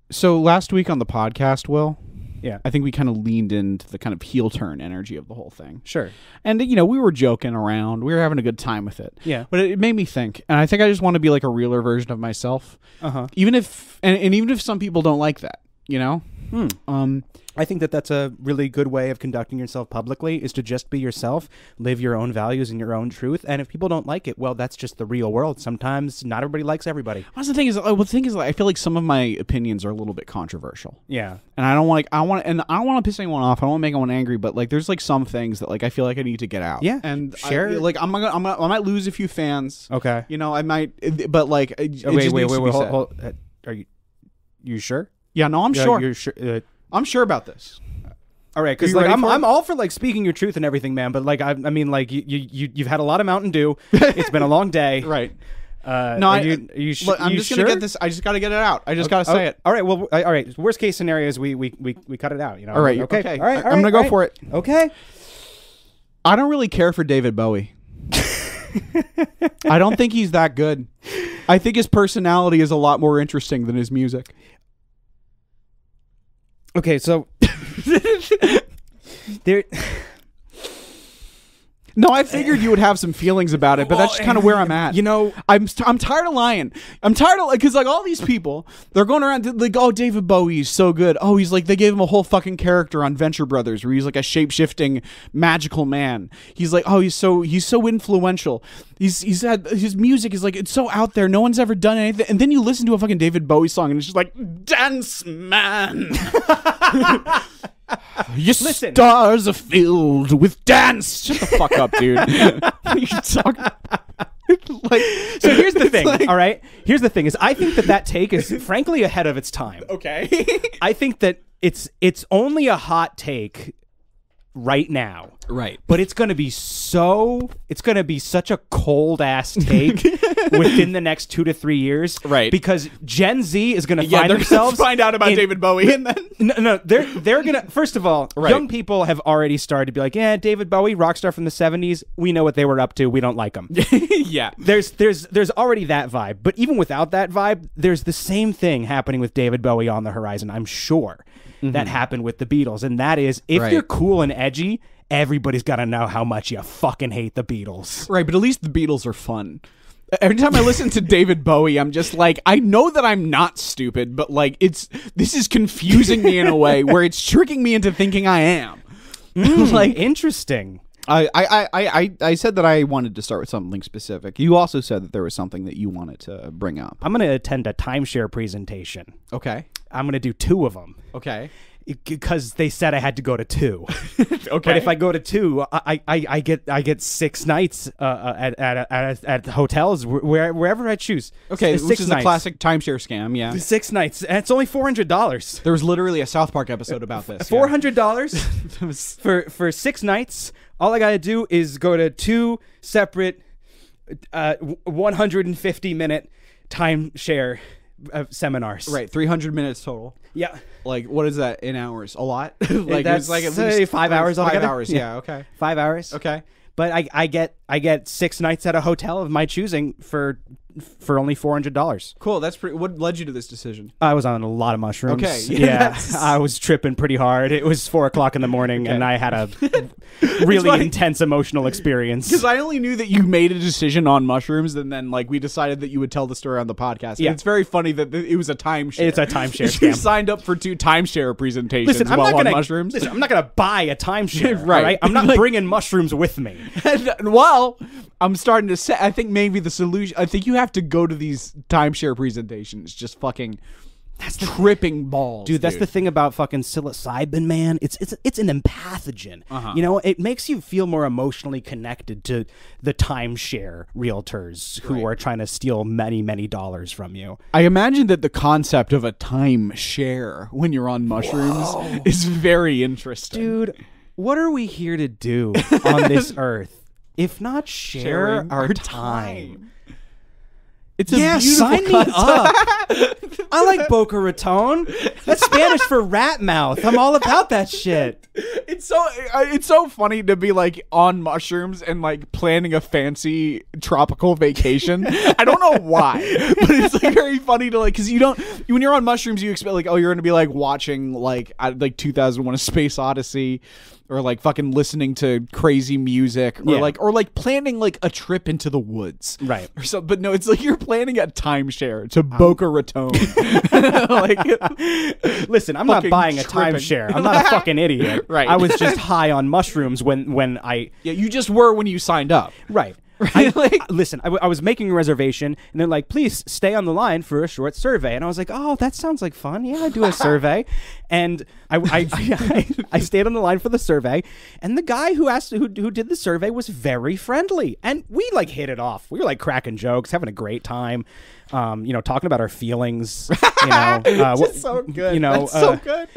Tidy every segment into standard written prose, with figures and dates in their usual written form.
So last week on the podcast, Will, Yeah. I think we kind of leaned into the kind of heel turn energy of the whole thing. Sure. And, you know, we were joking around. We were having a good time with it. Yeah. But it made me think. And I think I just want to be like a realer version of myself. Uh-huh. Even if, and even if some people don't like that, you know? I think that that's a really good way of conducting yourself publicly, is to just be yourself, live your own values and your own truth. And if people don't like it, well, that's just the real world. Sometimes not everybody likes everybody. The thing is, I feel like some of my opinions are a little bit controversial. Yeah. And I don't want to piss anyone off. I don't want to make anyone angry, but like, there's like some things that like I feel like I need to get out. Yeah. And Sure. I might lose a few fans. Okay. You know, I might, but like, Wait, hold. Are you sure? Yeah, no, I'm sure. You're sure. I'm sure about this. All right, because like, I'm all for like speaking your truth and everything, man. But like, I mean, like you've had a lot of Mountain Dew. It's been a long day, Right? No, I'm just gonna get this. I just gotta get it out. I just gotta say it. All right. Well, all right. Worst case scenario is we cut it out. You know. All right. Okay. All right. I'm gonna go for it. Okay. I don't really care for David Bowie. I don't think he's that good. I think his personality is a lot more interesting than his music. Okay, so there. No, I figured you would have some feelings about it, but that's just kind of where I'm at. You know, I'm tired of lying. I'm tired of, because like all these people, they're going around like, oh, David Bowie's so good. Oh, he's like, they gave him a whole fucking character on Venture Brothers where he's like a shape-shifting magical man. He's like, oh, he's so influential. He's had, his music is like, it's so out there. No one's ever done anything. And then you listen to a fucking David Bowie song and it's just like, dance man. Your stars are filled with dance. Shut the fuck up, dude. What are you talking like, so here's the thing, all right? Here's the thing is I think that take is frankly ahead of its time. Okay. I think that it's only a hot take right now. Right. But it's going to be such a cold ass take within the next 2 to 3 years. Right. Because Gen Z is going to find out about David Bowie and then no, they're going to, first of all, right. Young people have already started to be like, yeah, David Bowie, rock star from the 70s. We know what they were up to. We don't like them. Yeah. There's already that vibe. But even without that vibe, there's the same thing happening with David Bowie on the horizon, I'm sure. That happened with the Beatles. And that is, if you're cool and edgy, everybody's got to know how much you fucking hate the Beatles. Right, but at least the Beatles are fun. Every time I listen to David Bowie, I'm just like, I know that I'm not stupid, but like this is confusing me in a way where it's tricking me into thinking I am. Like, interesting. I said that I wanted to start with something specific. You also said that there was something that you wanted to bring up. I'm going to attend a timeshare presentation. Okay. I'm going to do 2 of them. Okay. Because they said I had to go to 2. Okay. But if I go to 2, I get 6 nights at hotels wherever I choose. Okay, which is a classic timeshare scam. Yeah, 6 nights, and it's only $400. There was literally a South Park episode about this. $400 for 6 nights. All I gotta do is go to 2 separate 150-minute timeshare seminars. Right, 300 minutes total. Yeah. Like, what is that in hours? A lot? Like, that's it's like at say least 5 hours. 5 hours. Yeah. Okay. 5 hours. Okay. But I get 6 nights at a hotel of my choosing for only $400. Cool. That's pretty. What led you to this decision? I was on a lot of mushrooms. Okay. Yeah. I was tripping pretty hard. It was 4:00 in the morning, and I had a really intense emotional experience. Because I only knew that you made a decision on mushrooms, and then like we decided that you would tell the story on the podcast. Yeah. And it's very funny that it was a timeshare. It's a timeshare scam. You signed up for 2 timeshare presentations on mushrooms. Listen, I'm not gonna buy a timeshare. Right. All right. I'm not bringing mushrooms with me. Well, I'm starting to say, I think maybe the solution, I think you have to go to these timeshare presentations just fucking tripping balls. Dude, that's the thing about fucking psilocybin, man. It's an empathogen. You know, it makes you feel more emotionally connected to the timeshare realtors who are trying to steal many, many dollars from you. I imagine that the concept of a timeshare when you're on mushrooms is very interesting. Dude, what are we here to do on this earth if not share our time? It's a beautiful sign me concept. up. I like Boca Raton. That's Spanish for rat mouth. I'm all about that shit. It's so funny to be like on mushrooms and like planning a fancy tropical vacation. I don't know why, but it's like very funny to like, because when you're on mushrooms, you expect like, oh, you're gonna be like watching like 2001: A Space Odyssey, or like fucking listening to crazy music, or like planning like a trip into the woods, Right? Or so, but no, it's like you're planning a timeshare to Boca Raton. Like, listen, I'm not buying a tripping. timeshare. I'm not a fucking idiot. Right. I was just high on mushrooms when I. Yeah, you just were when you signed up. Right. Listen, I was making a reservation, and they're like, please stay on the line for a short survey. And I was like, oh, that sounds like fun. Yeah, I do a survey. And I stayed on the line for the survey, and the guy who did the survey was very friendly. And we like hit it off. We were like cracking jokes, having a great time. Talking about our feelings, Just so good. That's so good.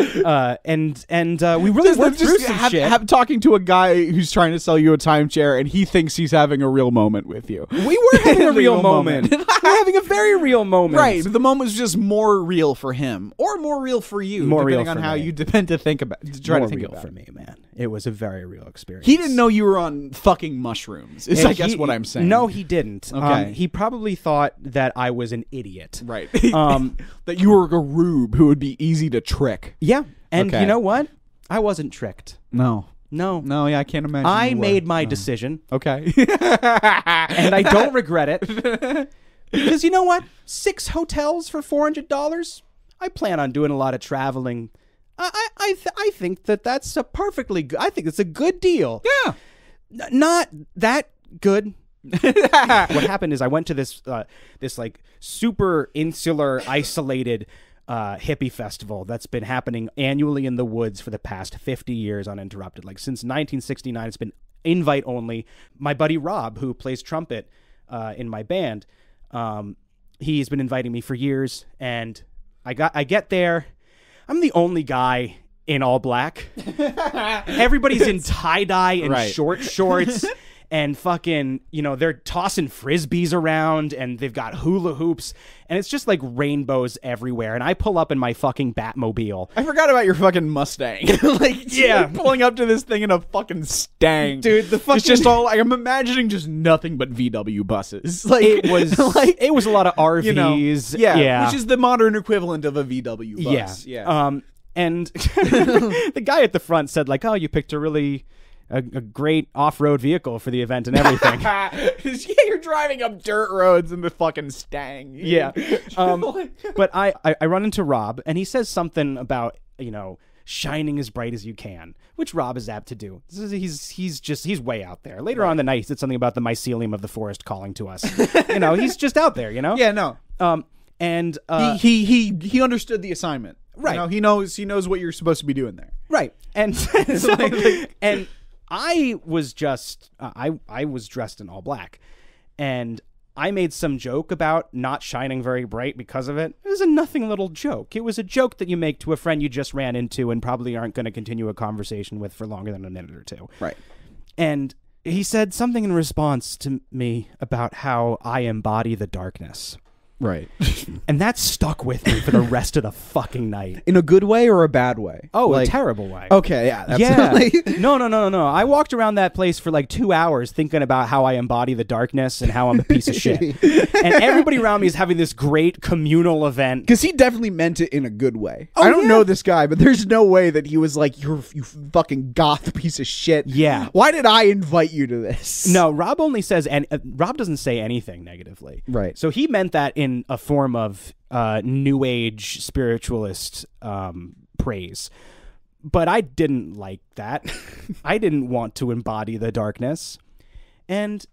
We really worked through some shit. Talking to a guy who's trying to sell you a timeshare, and he thinks he's having a real moment with you. We were having a real moment. We were having a very real moment. Right. The moment was just more real for him, or more real for you, depending on how you depend to think about. Try to think about for me, man. It was a very real experience. He didn't know you were on fucking mushrooms. Is I guess what I'm saying. No, he didn't. Okay. He probably thought that I was an idiot. Right. That you were a rube who would be easy to trick. Yeah. And Okay. you know what? I wasn't tricked. No. No. Yeah, I can't imagine. I you were. made my decision. Okay. And I don't regret it. Because you know what? 6 hotels for $400? I plan on doing a lot of traveling. I think that's a perfectly good. I think it's a good deal. Yeah. Not that good. What happened is I went to this like super insular, isolated hippie festival that's been happening annually in the woods for the past 50 years uninterrupted. Like since 1969, it's been invite only. My buddy Rob, who plays trumpet in my band, he's been inviting me for years, and I get there. I'm the only guy in all black. Everybody's in tie-dye and short shorts. And fucking, they're tossing frisbees around, and they've got hula hoops, and it's just like rainbows everywhere. And I pull up in my fucking Batmobile. I forgot about your fucking Mustang. You're pulling up to this thing in a fucking Stang, dude. It's just all. I'm imagining just nothing but VW buses. Like it was, it was a lot of RVs. Which is the modern equivalent of a VW bus. Yeah. And the guy at the front said, like, "Oh, you picked a really." A great off-road vehicle for the event and everything. You're driving up dirt roads in the fucking Stang. Yeah. But I run into Rob, and he says something about, shining as bright as you can, which Rob is apt to do. He's way out there. Later on in the night, he said something about the mycelium of the forest calling to us. He's just out there, Yeah, no. And he understood the assignment. Right. He knows what you're supposed to be doing there. Right. And and I was just I was dressed in all black, and I made some joke about not shining very bright because of it. It was a nothing little joke. It was a joke that you make to a friend you just ran into and probably aren't going to continue a conversation with for longer than a minute or two. Right. And he said something in response to me about how I embody the darkness. Right. And that stuck with me for the rest of the fucking night. In a good way or a bad way? Oh, a terrible way. Okay, yeah. No. I walked around that place for like 2 hours thinking about how I embody the darkness and how I'm a piece of shit. And everybody around me is having this great communal event. Because he definitely meant it in a good way. I don't know this guy, but there's no way that he was like, you fucking goth piece of shit. Yeah. Why did I invite you to this? No, Rob only says, and Rob doesn't say anything negatively. Right. So he meant that in a form of new age spiritualist praise. But I didn't like that. I didn't want to embody the darkness. And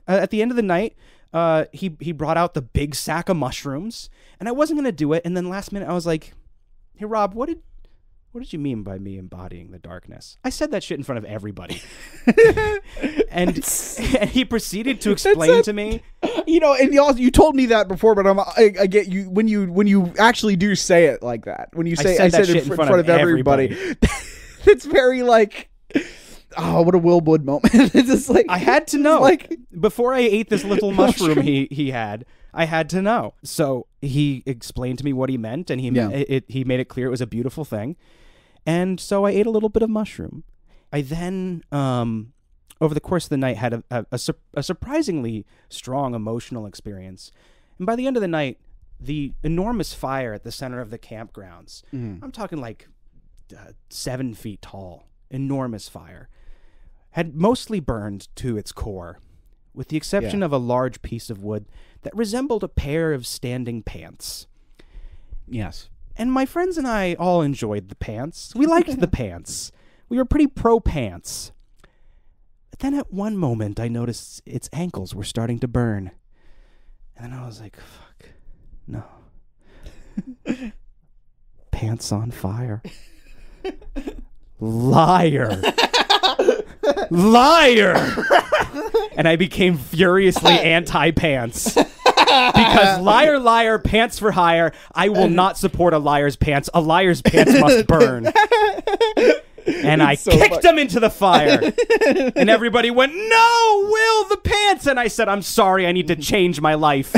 at the end of the night, he brought out the big sack of mushrooms, and I wasn't going to do it. And then last minute, I was like, hey, Rob, what did you mean by me embodying the darkness? I said that shit in front of everybody. and he proceeded to explain to me. And you told me that before, but I get you when you actually do say it like that. When you say I said it in front of everybody. It's very like, oh, what a Wilwood moment. It's just like I had to know. Like before I ate this little mushroom he had, I had to know. So he explained to me what he meant, and he made it clear it was a beautiful thing. And so I ate a little bit of mushroom. I then, over the course of the night, had a surprisingly strong emotional experience. And by the end of the night, the enormous fire at the center of the campgrounds, I'm talking like 7 feet tall, enormous fire, had mostly burned to its core, with the exception of a large piece of wood that resembled a pair of standing pants. Yes. And my friends and I all enjoyed the pants. We liked the pants. We were pretty pro-pants. But then at one moment, I noticed its ankles were starting to burn. And then I was like, fuck, no. Pants on fire. Liar. Liar. And I became furiously anti-pants. Because liar, liar, pants for hire. I will not support a liar's pants. A liar's pants must burn. And I kicked him into the fire. And everybody went, no, Will, the pants. And I said, I'm sorry, I need to change my life.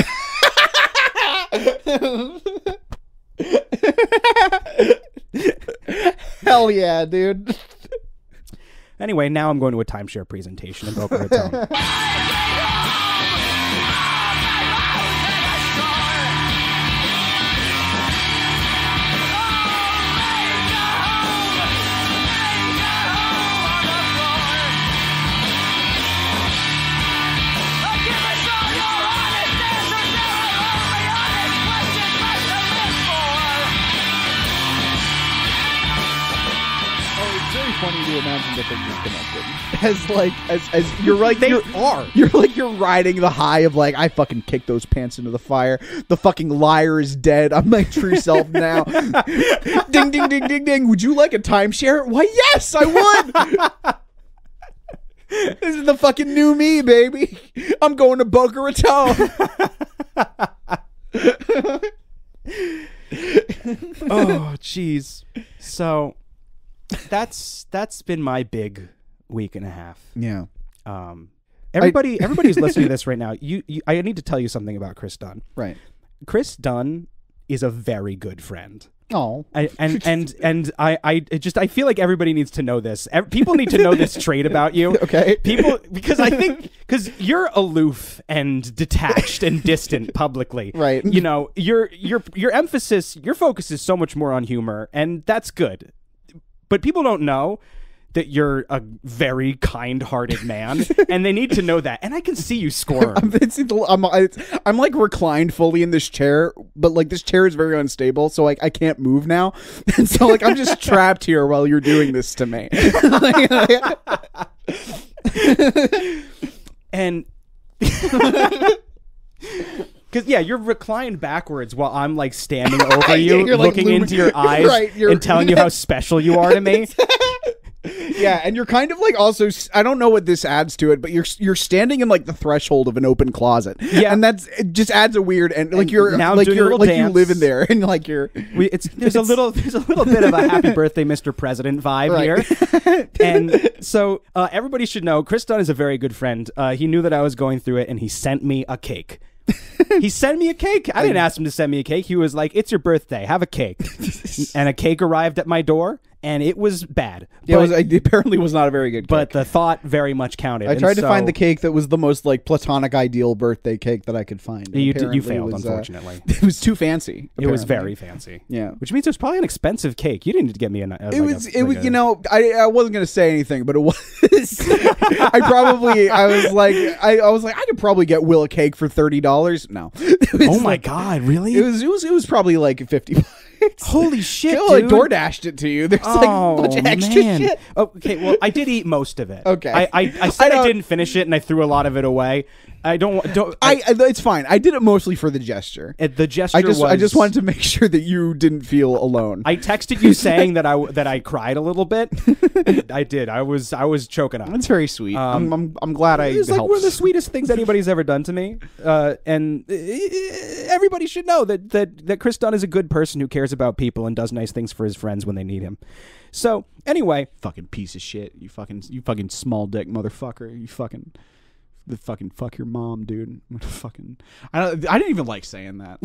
Hell yeah, dude. Anyway, now I'm going to a timeshare presentation in Boca Raton. Funny to imagine that they're disconnected. As you're like you're riding the high of like, I fucking kicked those pants into the fire. The fucking liar is dead. I'm my true self now. Ding ding ding ding ding. Would you like a timeshare? Why, yes, I would. This is the fucking new me, baby. I'm going to Boca Raton. Oh, jeez. So that's been my big week and a half. Yeah. Everybody who's listening to this right now, I need to tell you something about Chris Dunn. Right. Chris Dunn is a very good friend. Oh. I feel like everybody needs to know this. People need to know this trait about you. Okay. Because you're aloof and detached and distant publicly. Right. You know, your focus is so much more on humor, and that's good. But people don't know that you're a very kind-hearted man, and they need to know that. And I can see you squirm. I'm like reclined fully in this chair, but like this chair is very unstable, so like I can't move now, and so like I'm just trapped here while you're doing this to me. And because you're reclined backwards while I'm like standing over you, looking into your eyes, and telling you how special you are to me. Yeah, and you're kind of like also, I don't know what this adds to it, but you're standing in like the threshold of an open closet. Yeah, and it just adds a weird and like you're now like you live in there and like there's a little bit of a happy birthday, Mr. President vibe here. And so everybody should know Chris Dunn is a very good friend. He knew that I was going through it, and he sent me a cake. He sent me a cake. I didn't ask him to send me a cake. He was like, "It's your birthday. Have a cake." And a cake arrived at my door, and it was bad. Yeah, it apparently was not a very good cake. But the thought very much counted. I tried to find the cake that was the most like platonic ideal birthday cake that I could find. You failed, unfortunately. It was too fancy. It was very fancy. Yeah, which means it was probably an expensive cake. You didn't need to get me It was. You know, I wasn't gonna say anything, but it was. I was like, I could probably get Will a cake for $30. No. Oh my God! Really? It was probably like $50. Holy shit, dude. I DoorDashed it to you. There's like a bunch of extra shit. Okay, well, I did eat most of it. Okay. I said I didn't finish it, and I threw a lot of it away. It's fine. I did it mostly for the gesture. The gesture I just wanted to make sure that you didn't feel alone. I texted you saying that I cried a little bit. I did. I was choking up. That's very sweet. I'm glad I helped. It's like one of the sweetest things anybody's ever done to me. And everybody should know that Chris Dunn is a good person who cares about people and does nice things for his friends when they need him. So anyway, fucking piece of shit. You fucking small dick motherfucker. You fucking the fucking fuck your mom, dude. I'm gonna fucking. I didn't even like saying that.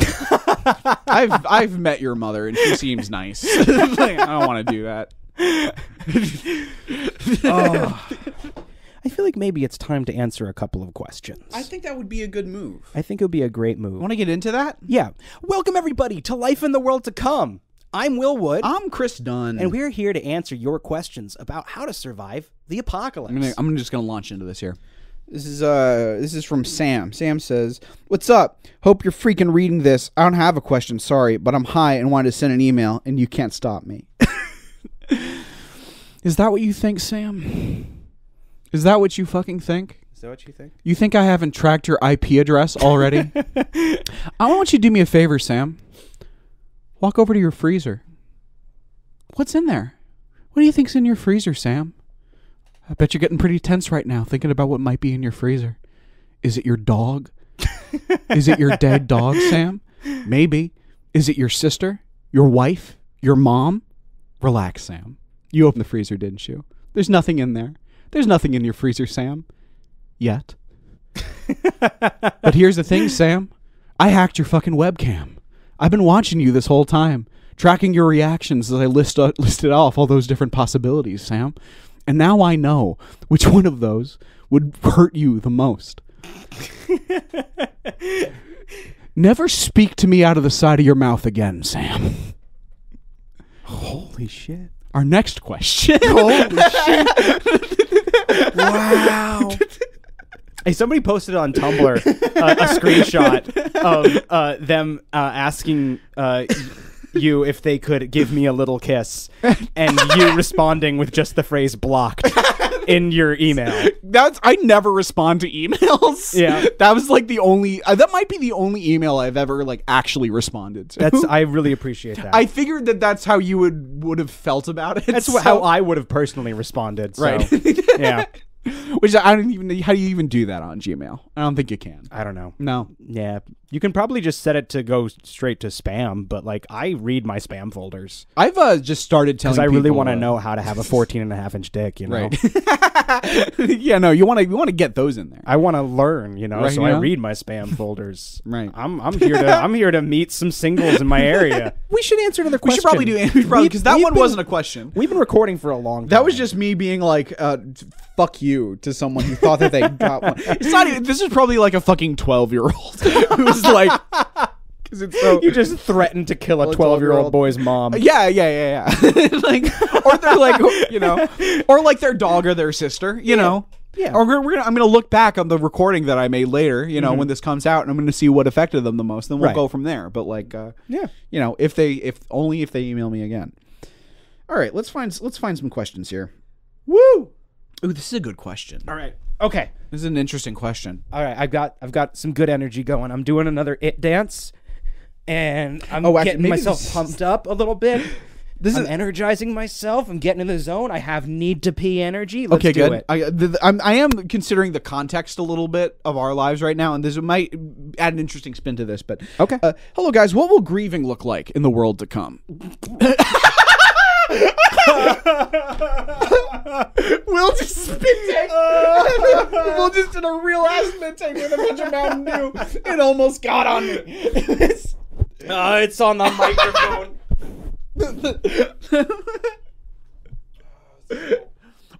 I've met your mother and she seems nice. Like, I don't want to do that. I feel like maybe it's time to answer a couple of questions. I think that would be a good move. I think it would be a great move. Want to get into that? Yeah. Welcome everybody to Life in the World to Come. I'm Will Wood. I'm Chris Dunn. And we're here to answer your questions about how to survive the apocalypse. I'm just gonna launch into this here. This is from Sam. Sam says, "What's up? Hope you're freaking reading this. I don't have a question, sorry, but I'm high and wanted to send an email, and you can't stop me." Is that what you think, Sam? Is that what you fucking think? Is that what you think? You think I haven't tracked your IP address already? I want you to do me a favor, Sam. Walk over to your freezer. What's in there? What do you think's in your freezer, Sam? I bet you're getting pretty tense right now thinking about what might be in your freezer. Is it your dog? Is it your dead dog, Sam? Maybe. Is it your sister? Your wife? Your mom? Relax, Sam. You opened the freezer, didn't you? There's nothing in there. There's nothing in your freezer, Sam. Yet. But here's the thing, Sam. I hacked your fucking webcam. I've been watching you this whole time, tracking your reactions as I listed off all those different possibilities, Sam. And now I know which one of those would hurt you the most. Never speak to me out of the side of your mouth again, Sam. Holy shit. Our next question. Holy shit. Wow. Hey, somebody posted on Tumblr a screenshot of them asking you if they could give me a little kiss, and you responding with just the phrase "blocked" in your email. I never respond to emails. Yeah, that was like the only. That might be the only email I've ever like actually responded to. I really appreciate that. I figured that's how you would have felt about it. That's how I would have personally responded. So. Right. Yeah. Which I don't even know. How do you even do that on Gmail? I don't think you can. I don't know. No. Yeah. You can probably just set it to go straight to spam, but like I read my spam folders. I've just started telling people. Because I really want to know how to have a 14.5-inch dick, you know? Right. Yeah, no, you want to get those in there. I want to learn, you know, right, so you know? I read my spam folders. Right. I'm here to meet some singles in my area. We should answer another question. We should probably because that one wasn't a question. We've been recording for a long time. That was just me being like, fuck you to someone who thought that they got one. It's not even, this is probably like a fucking 12-year-old who was like, because it's so. You just threatened to kill a 12-year-old boy's mom. Yeah. Like, or they're like, you know, or like their dog or their sister, you know. Yeah. Or I'm gonna look back on the recording that I made later, you know, when this comes out, and I'm gonna see what affected them the most. Then we'll go from there. But like, you know, if they email me again. All right, let's find some questions here. Woo! Ooh, this is a good question. All right. Okay. This is an interesting question. All right, I've got some good energy going. I'm doing another It dance, and I'm getting myself pumped up a little bit. I'm energizing myself. I'm getting in the zone. I have need to pee energy. Let's do good. it. I am considering the context a little bit of our lives right now, and this might add an interesting spin to this. But okay. Hello, guys. What will grieving look like in the world to come? We'll just spit take. We'll just did a real ass spit take with a bunch of Mountain Dew. It almost got on me. It's on the microphone.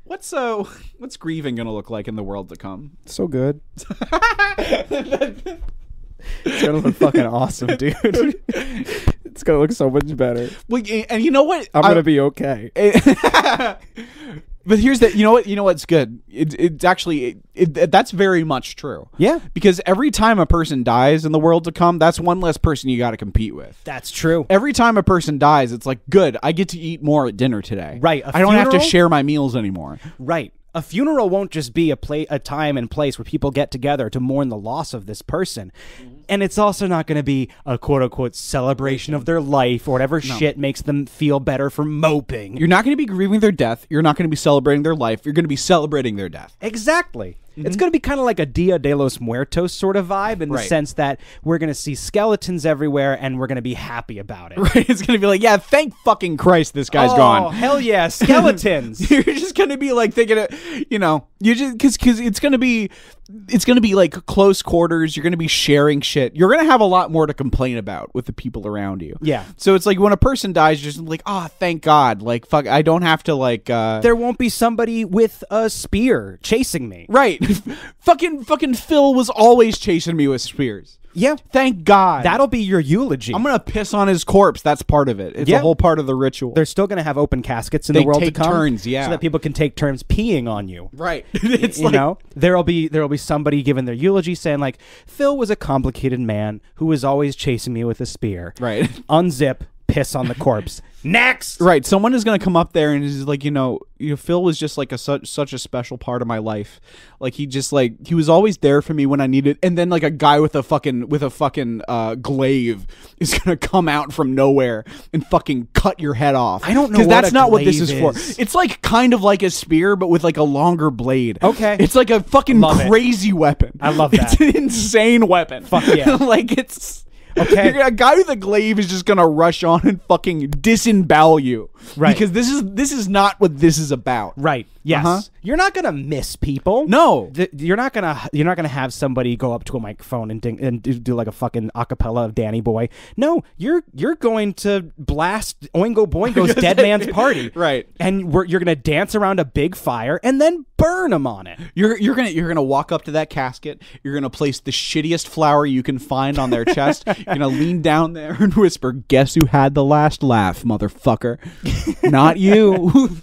What's grieving gonna look like in the world to come? So good. It's gonna look fucking awesome, dude. It's gonna look so much better. Well, and you know what? I'm gonna be okay. But here's that. You know what's good? It's actually that's very much true. Yeah. Because every time a person dies in the world to come, that's one less person you got to compete with. That's true. Every time a person dies, it's like, good, I get to eat more at dinner today. Right. I don't have to share my meals anymore. Right. A funeral won't just be a time and place where people get together to mourn the loss of this person. And it's also not going to be a quote-unquote celebration of their life or whatever shit makes them feel better for moping. You're not going to be grieving their death. You're not going to be celebrating their life. You're going to be celebrating their death. Exactly. It's going to be kind of like a Dia de los Muertos sort of vibe in the sense that we're going to see skeletons everywhere and we're going to be happy about it. Right. It's going to be like, yeah, thank fucking Christ this guy's gone. Oh, hell yeah, skeletons. You're just going to be like thinking, You just because it's gonna be like close quarters. You're gonna be sharing shit. You're gonna have a lot more to complain about with the people around you. Yeah. So it's like when a person dies, you're just like, oh, thank God. Like, fuck, I don't have to like. There won't be somebody with a spear chasing me. Right. fucking Phil was always chasing me with spears. Yeah. Thank God. That'll be your eulogy. I'm gonna piss on his corpse. That's part of it. It's a whole part of the ritual. They're still gonna have open caskets in the world to come. Turns, yeah, so that people can take turns peeing on you. Right. It's you know, there'll be somebody giving their eulogy saying like, Phil was a complicated man who was always chasing me with a spear. Right. Unzip, piss on the corpse. Next. Right. Someone is gonna come up there and is like, Phil was just like such a special part of my life. Like he was always there for me when I needed. And then like a guy with a fucking glaive is gonna come out from nowhere and fucking cut your head off. I don't know because what that's a not what this glaive is for. It's like kind of like a spear, but with like a longer blade. Okay. It's like a fucking Love crazy weapon. I love that. It's an insane weapon. Fuck yeah. Like it's. Okay. A guy with a glaive is just gonna rush on and fucking disembowel you, right? Because this is not what this is about, right? Yes, you're not gonna miss people. No, you're not gonna have somebody go up to a microphone and do like a fucking acapella of Danny Boy. No, you're going to blast Oingo Boingo's Dead Man's Party, right? And you're gonna dance around a big fire and then burn them on it. You're gonna walk up to that casket. You're gonna place the shittiest flower you can find on their chest. You're gonna lean down there and whisper, "Guess who had the last laugh, motherfucker? Not you."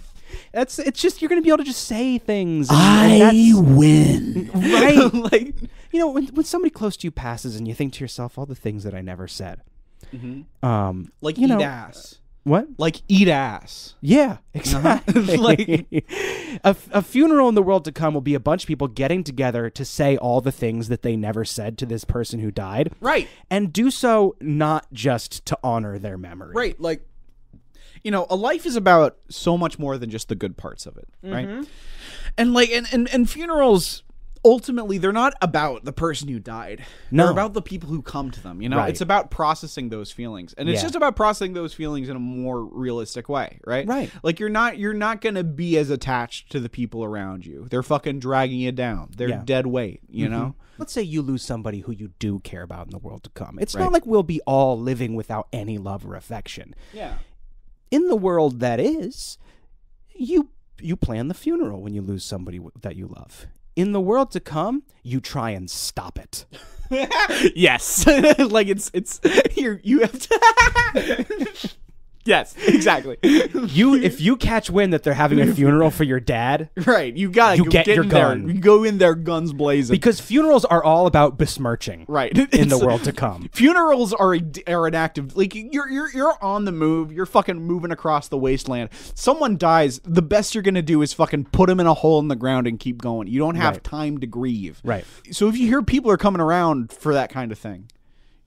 It's just you're gonna be able to just say things. I win, right? Like when somebody close to you passes and you think to yourself, all the things that I never said. Mm-hmm. Like eat ass. What? Like eat ass. Yeah, exactly. Like a funeral in the world to come will be a bunch of people getting together to say all the things that they never said to this person who died. Right. And do so not just to honor their memory. Right. Like, a life is about so much more than just the good parts of it. Right. Mm-hmm. And like, and funerals, ultimately, they're not about the person who died. No. They're about the people who come to them. Right. It's about processing those feelings, and it's just about processing those feelings in a more realistic way, right? Right. Like you're not gonna be as attached to the people around you. They're fucking dragging you down. They're dead weight. You know. Let's say you lose somebody who you do care about in the world to come. It's not like we'll be all living without any love or affection. Yeah. In the world that is, you plan the funeral when you lose somebody that you love. In the world to come, you try and stop it. Yes. Like it's you have to. Yes, exactly. If you catch wind that they're having a funeral for your dad, right? You get your gun. You go in there, guns blazing. Because funerals are all about besmirching, right? In the world to come, funerals are an active. Like you're on the move. You're fucking moving across the wasteland. Someone dies. The best you're gonna do is fucking put them in a hole in the ground and keep going. You don't have time to grieve. Right. So if you hear people are coming around for that kind of thing,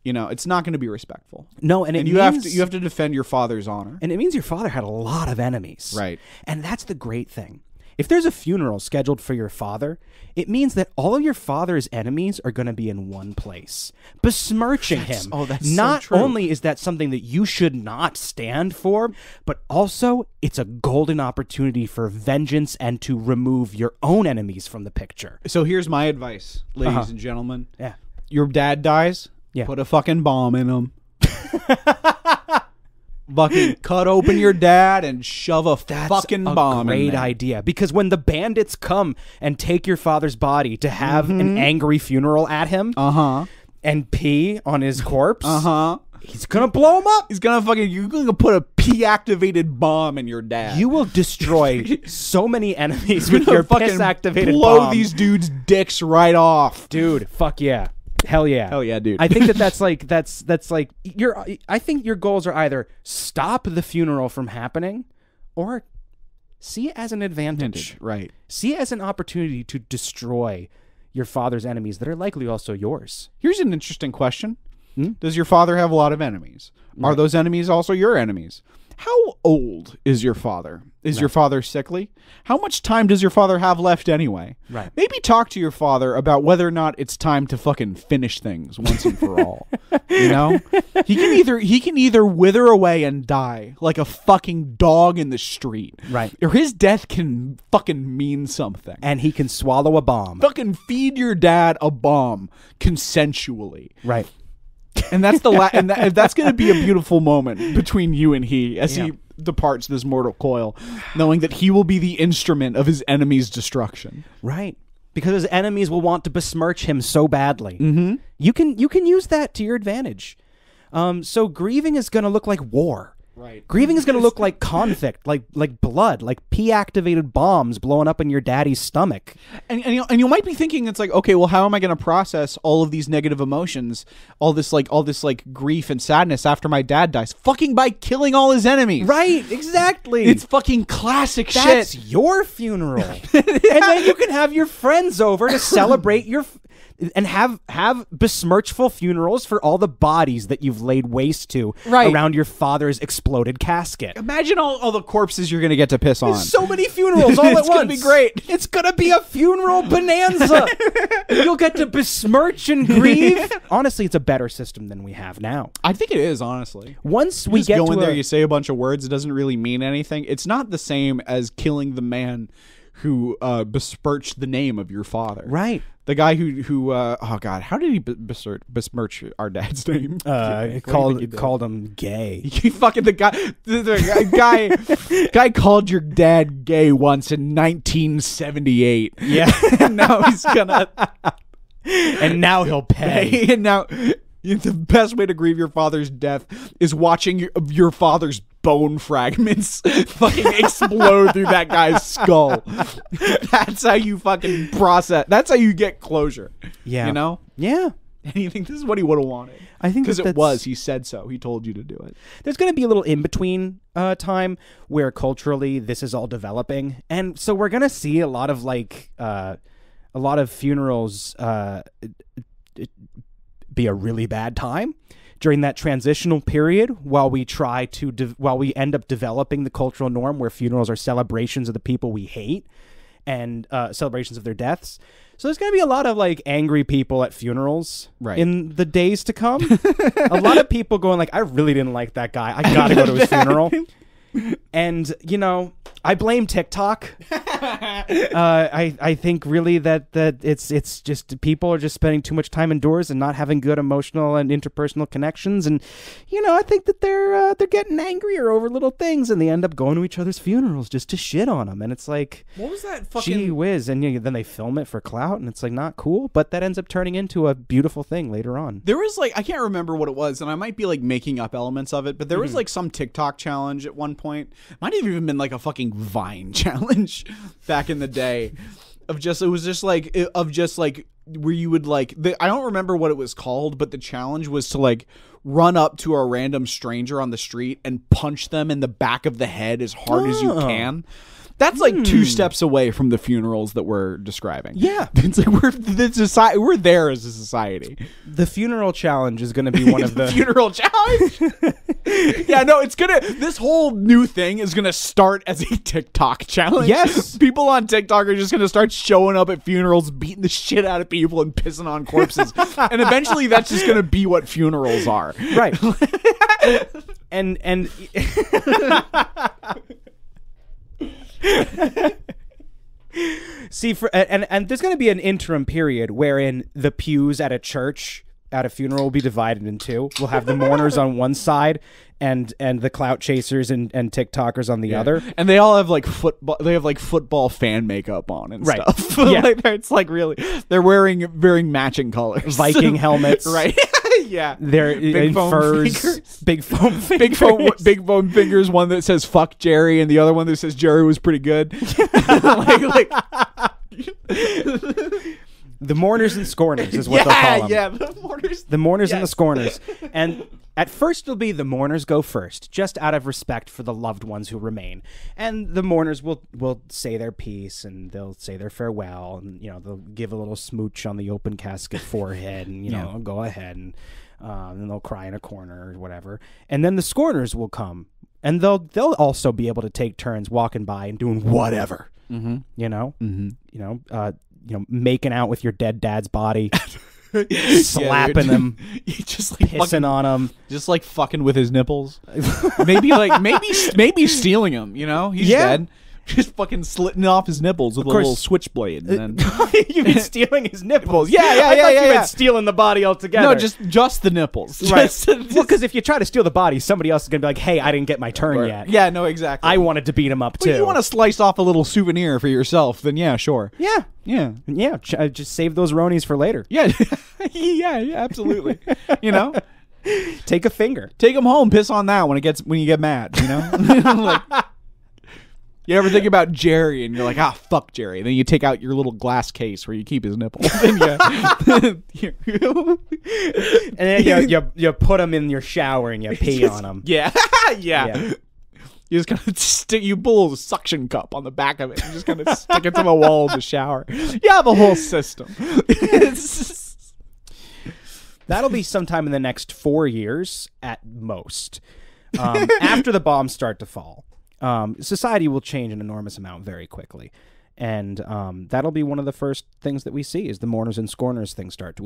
it's not going to be respectful. No, and you have to defend your father's honor. And it means your father had a lot of enemies. Right. And that's the great thing. If there's a funeral scheduled for your father, it means that all of your father's enemies are going to be in one place, besmirching him. Oh, that's not so true. only is that something that you should not stand for, but also it's a golden opportunity for vengeance and to remove your own enemies from the picture. So here's my advice, ladies and gentlemen. Yeah. Your dad dies. Yeah. Put a fucking bomb in him. Fucking cut open your dad and shove a fucking bomb in there. Great idea. Because when the bandits come and take your father's body to have an angry funeral at him and pee on his corpse, he's going to blow him up. You're going to put a pee-activated bomb in your dad. You will destroy so many enemies with your piss-activated bomb. Blow these dudes' dicks right off. Dude, fuck yeah. Hell yeah. Hell yeah, dude. I think that's like I think your goals are either stop the funeral from happening or see it as an advantage. Right. See it as an opportunity to destroy your father's enemies that are likely also yours. Here's an interesting question. Does your father have a lot of enemies? Are those enemies also your enemies? how old is your father? Is your father sickly? How much time does your father have left anyway? Right. Maybe talk to your father about whether or not it's time to fucking finish things once and for all. You know? He can either wither away and die like a fucking dog in the street. Right. Or his death can fucking mean something. And he can swallow a bomb. Fucking feed your dad a bomb consensually. Right. And that's that's going to be a beautiful moment between you and he as he departs this mortal coil, knowing that he will be the instrument of his enemy's destruction. Right. Because his enemies will want to besmirch him so badly. Mm-hmm. You can use that to your advantage. So grieving is going to look like war. Right. Grieving is going to look like conflict, like blood, like pea-activated bombs blowing up in your daddy's stomach. And you might be thinking, it's like, okay, well, how am I going to process all of these negative emotions, all this grief and sadness after my dad dies? Fucking by killing all his enemies. Right, exactly. It's fucking classic shit. That's your funeral. And then you can have your friends over to celebrate and have besmirchful funerals for all the bodies that you've laid waste to around your father's exploded casket. Imagine all the corpses you're going to get to piss on. So many funerals all at once. It's going to be great. It's going to be a funeral bonanza. You'll get to besmirch and grieve. Honestly, it's a better system than we have now. I think it is, honestly. Once we get go to in there, you say a bunch of words. It doesn't really mean anything. It's not the same as killing the man who besmirched the name of your father. Right. The guy who oh God, how did he besmirch our dad's name? Called him gay. He fucking the guy called your dad gay once in 1978. Yeah. And now he's gonna and now he'll pay. And now the best way to grieve your father's death is watching your father's bone fragments fucking explode through that guy's skull. That's how you fucking process. That's how you get closure. Yeah. You know? Yeah. And you think this is what he would have wanted. I think because it was. He said so. He told you to do it. There's going to be a little in-between time where culturally this is all developing. And so we're going to see a lot of funerals be a really bad time during that transitional period while we end up developing the cultural norm where funerals are celebrations of the people we hate and celebrations of their deaths. So there's going to be a lot of angry people at funerals in the days to come. A lot of people going I really didn't like that guy. I got to go to his funeral. And, I blame TikTok. I think really that it's just people are just spending too much time indoors and not having good emotional and interpersonal connections, and I think that they're getting angrier over little things, and they end up going to each other's funerals just to shit on them, and it's like, what was that fucking gee whiz, and then they film it for clout, and it's not cool, but that ends up turning into a beautiful thing later on. There was I can't remember what it was, and I might be making up elements of it, but there was some TikTok challenge at one point. It might have even been a fucking Vine challenge back in the day where you would I don't remember what it was called, but the challenge was to run up to a random stranger on the street and punch them in the back of the head as hard as you can. That's 2 steps away from the funerals that we're describing. Yeah. It's we're there as a society. The funeral challenge is going to be one of the funeral challenge. Yeah, no, this whole new thing is going to start as a TikTok challenge. Yes. People on TikTok are just going to start showing up at funerals, beating the shit out of people and pissing on corpses. And eventually that's just going to be what funerals are. Right. and see, and there's going to be an interim period wherein the pews at a church at a funeral will be divided in two. We'll have the mourners on one side and the clout chasers and TikTokers on the other. And they all have football. They have football fan makeup on and stuff. Yeah, it's really they're wearing matching colors, Viking helmets, right? Yeah, they're in furs, fingers. big foam fingers. Big foam fingers. One that says "fuck Jerry" and the other one that says "Jerry was pretty good." The mourners and scorners is what they'll call them. Yeah, the mourners. The mourners and the scorners. And at first it'll be the mourners go first, just out of respect for the loved ones who remain. And the mourners will say their piece and they'll say their farewell and they'll give a little smooch on the open casket forehead and go ahead and they'll cry in a corner or whatever. And then the scorners will come And they'll also be able to take turns walking by and doing whatever. Mm-hmm. You know? Mm-hmm. Making out with your dead dad's body. Slapping him, just like pissing on him, just like fucking with his nipples. maybe stealing him. You know, he's dead. Just fucking slitting off his nipples with a little switchblade. And then you mean stealing his nipples? Yeah. I thought you meant stealing the body altogether. No, just the nipples. Right. Well, because if you try to steal the body, somebody else is gonna be like, "Hey, I didn't get my turn yet." Yeah, no, exactly. I wanted to beat him up too. Well, you want to slice off a little souvenir for yourself? Then yeah, sure. Yeah. Just save those Ronies for later. Yeah, yeah, absolutely. You know, take a finger, take them home, piss on that when you get mad. You know, like. You ever think about Jerry and you're like, fuck Jerry. And then you take out your little glass case where you keep his nipples. And then you put them in your shower and you pee on them. Yeah. You just kind of you pull a suction cup on the back of it and just kind of stick it to the wall of the shower. You have a whole system. That'll be sometime in the next 4 years at most. After the bombs start to fall. Society will change an enormous amount very quickly. And that'll be one of the first things that we see is the mourners and scorners thing start to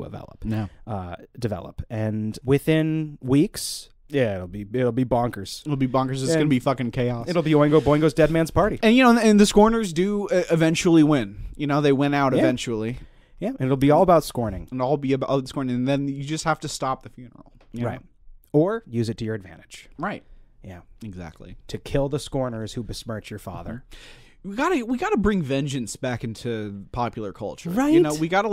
develop. And within weeks, it'll be bonkers. It'll be bonkers. It's going to be fucking chaos. It'll be Oingo Boingo's Dead Man's Party. And, and the scorners do eventually win. They win out eventually. Yeah, and it'll be all about scorning. And all be about scorning. And then you just have to stop the funeral. Right. Or use it to your advantage. Right. Yeah, exactly. To kill the scorners who besmirch your father. We gotta bring vengeance back into popular culture, right? We gotta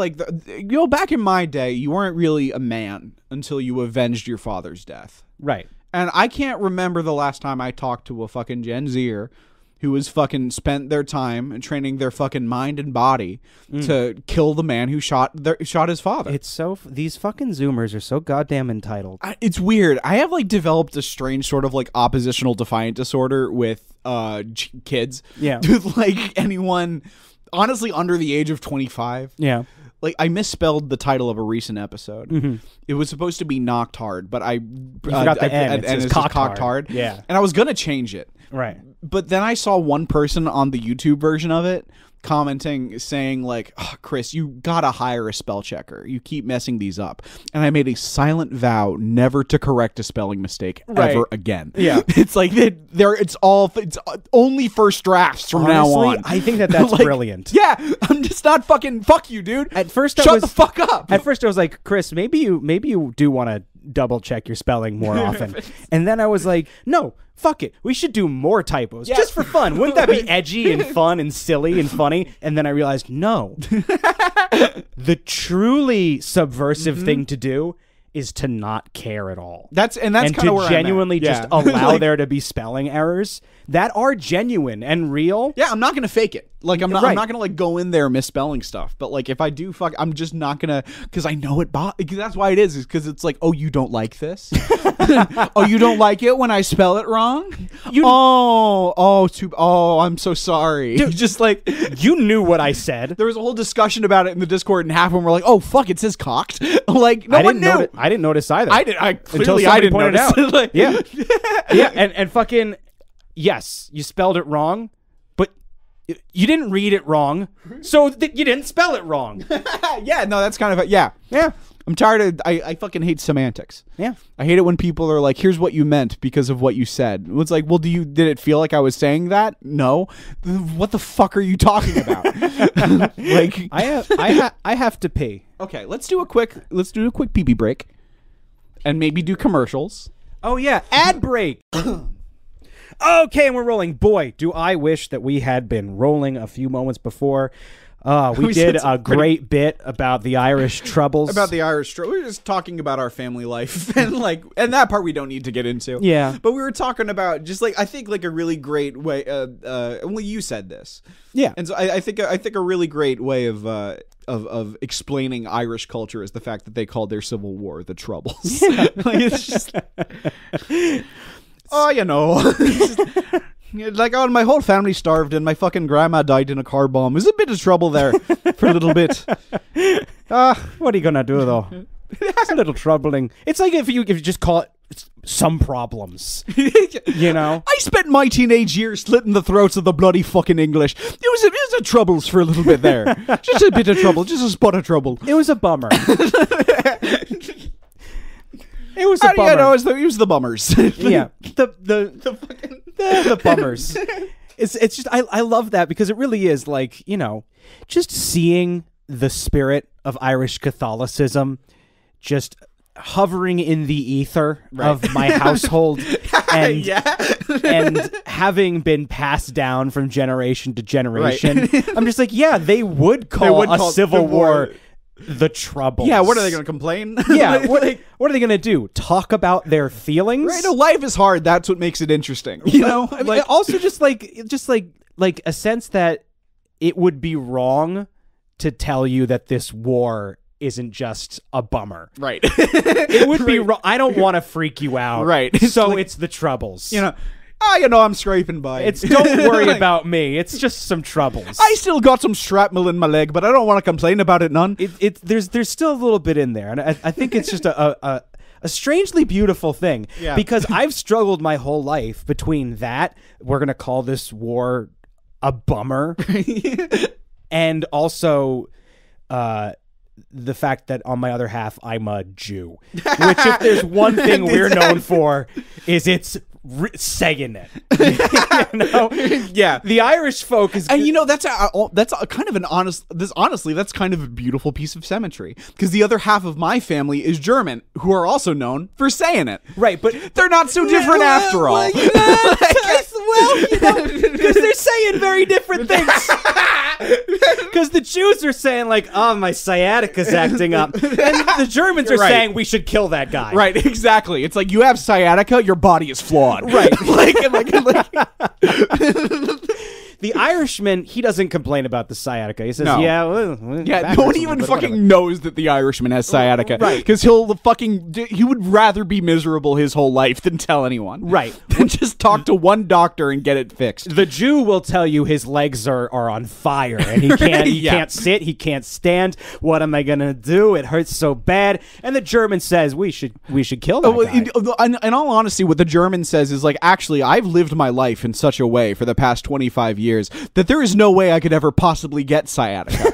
back in my day, you weren't really a man until you avenged your father's death, right? And I can't remember the last time I talked to a fucking Gen Zer who has fucking spent their time training their fucking mind and body to kill the man who shot his father. It's these fucking Zoomers are so goddamn entitled. It's weird. I have developed a strange sort of oppositional defiant disorder with kids. Yeah. With anyone honestly under the age of 25. Yeah. I misspelled the title of a recent episode. Mm-hmm. It was supposed to be knocked hard, but I forgot the N. It's cocked hard. Yeah. And I was gonna change it. Right. But then I saw one person on the YouTube version of it commenting, saying Chris, you gotta hire a spell checker. You keep messing these up. And I made a silent vow never to correct a spelling mistake ever again. Yeah. It's it's only first drafts from now on. I think that's brilliant. Yeah. I'm just not fucking fuck you, dude. At first Shut the fuck up. At first I was like, Chris, maybe you do want to double check your spelling more often. And then I was like, no, fuck it. We should do more typos just for fun. Wouldn't that be edgy and fun and silly and funny? And then I realized, no. The truly subversive thing to do is to not care at all. That's kind of to genuinely just allow there to be spelling errors that are genuine and real. Yeah, I'm not gonna fake it. I'm not gonna go in there misspelling stuff. But if I do I'm just not gonna, because I know it. That's why it is because it's oh, you don't like this? Oh, you don't like it when I spell it wrong? I'm so sorry. Dude, just you knew what I said. There was a whole discussion about it in the Discord, and half of them were like, "Oh fuck, it says cocked." No one knew. I didn't notice either. I didn't pointed notice. Out. Yeah, yeah, and fucking yes, you spelled it wrong, but you didn't read it wrong, so you didn't spell it wrong. Yeah, no, that's kind of yeah. I'm tired of. I fucking hate semantics. Yeah, I hate it when people are like, "Here's what you meant because of what you said." It's well, did it feel like I was saying that? No. What the fuck are you talking about? I have to pee. Okay, let's do a quick pee-pee break, and maybe do commercials. Oh yeah, ad break. Okay, and we're rolling. Boy, do I wish that we had been rolling a few moments before. We did a great bit about the Irish troubles. About the Irish troubles. We were just talking about our family life and and that part we don't need to get into. Yeah. But we were talking about just I think a really great way. Well, you said this. Yeah. And so I think a really great way of explaining Irish culture is the fact that they called their civil war the Troubles. It's just. Oh, my whole family starved and my fucking grandma died in a car bomb. There's a bit of trouble there for a little bit. What are you gonna do though? It's a little troubling. It's like if you just call it some problems. You know? I spent my teenage years slitting the throats of the bloody fucking English. It was a troubles for a little bit there. Just a bit of trouble. Just a spot of trouble. It was a bummer. It was a bummer. Yeah, no, it was the bummers. Yeah. The bummers. It's just, I love that because it really is like, you know, just seeing the spirit of Irish Catholicism just hovering in the ether of my household and and having been passed down from generation to generation. I'm just like, yeah, they would call a civil war the Troubles. Yeah, what are they going to complain? Yeah, what are they going to do? Talk about their feelings? Right, no, life is hard. That's what makes it interesting. You know? I mean, also just like a sense that it would be wrong to tell you that this war isn't just a bummer. Right. It would be wrong. I don't want to freak you out. Right. So like, it's the Troubles. You know, I'm scraping by. It's don't worry about me. It's just some troubles. I still got some shrapnel in my leg, but I don't want to complain about it none. There's still a little bit in there, and I think it's just a strangely beautiful thing. Yeah. Because I've struggled my whole life between that, we're gonna call this war a bummer, and also the fact that on my other half I'm a Jew, which if there's one thing we're known for is it's saying it. You know? Yeah, the Irish folk is, and you know that's a kind of an honestly that's kind of a beautiful piece of symmetry because the other half of my family is German, who are also known for saying it. Right, but they're not so different after all. Because they're saying very different things. Because the Jews are saying like, "Oh, my sciatica's acting up," and the Germans are saying we should kill that guy. Right, exactly. It's like you have sciatica, your body is flawed. Right. like The Irishman, he doesn't complain about the sciatica. He says, No. yeah, no one even fucking knows that the Irishman has sciatica. Right. Because he would rather be miserable his whole life than tell anyone. Right. Than just talk to one doctor and get it fixed. The Jew will tell you his legs are on fire and he can't sit, he can't stand. What am I gonna do? It hurts so bad. And the German says we should kill that guy. In all honesty, what the German says is like, actually, I've lived my life in such a way for the past 25 years that there is no way I could ever possibly get sciatica.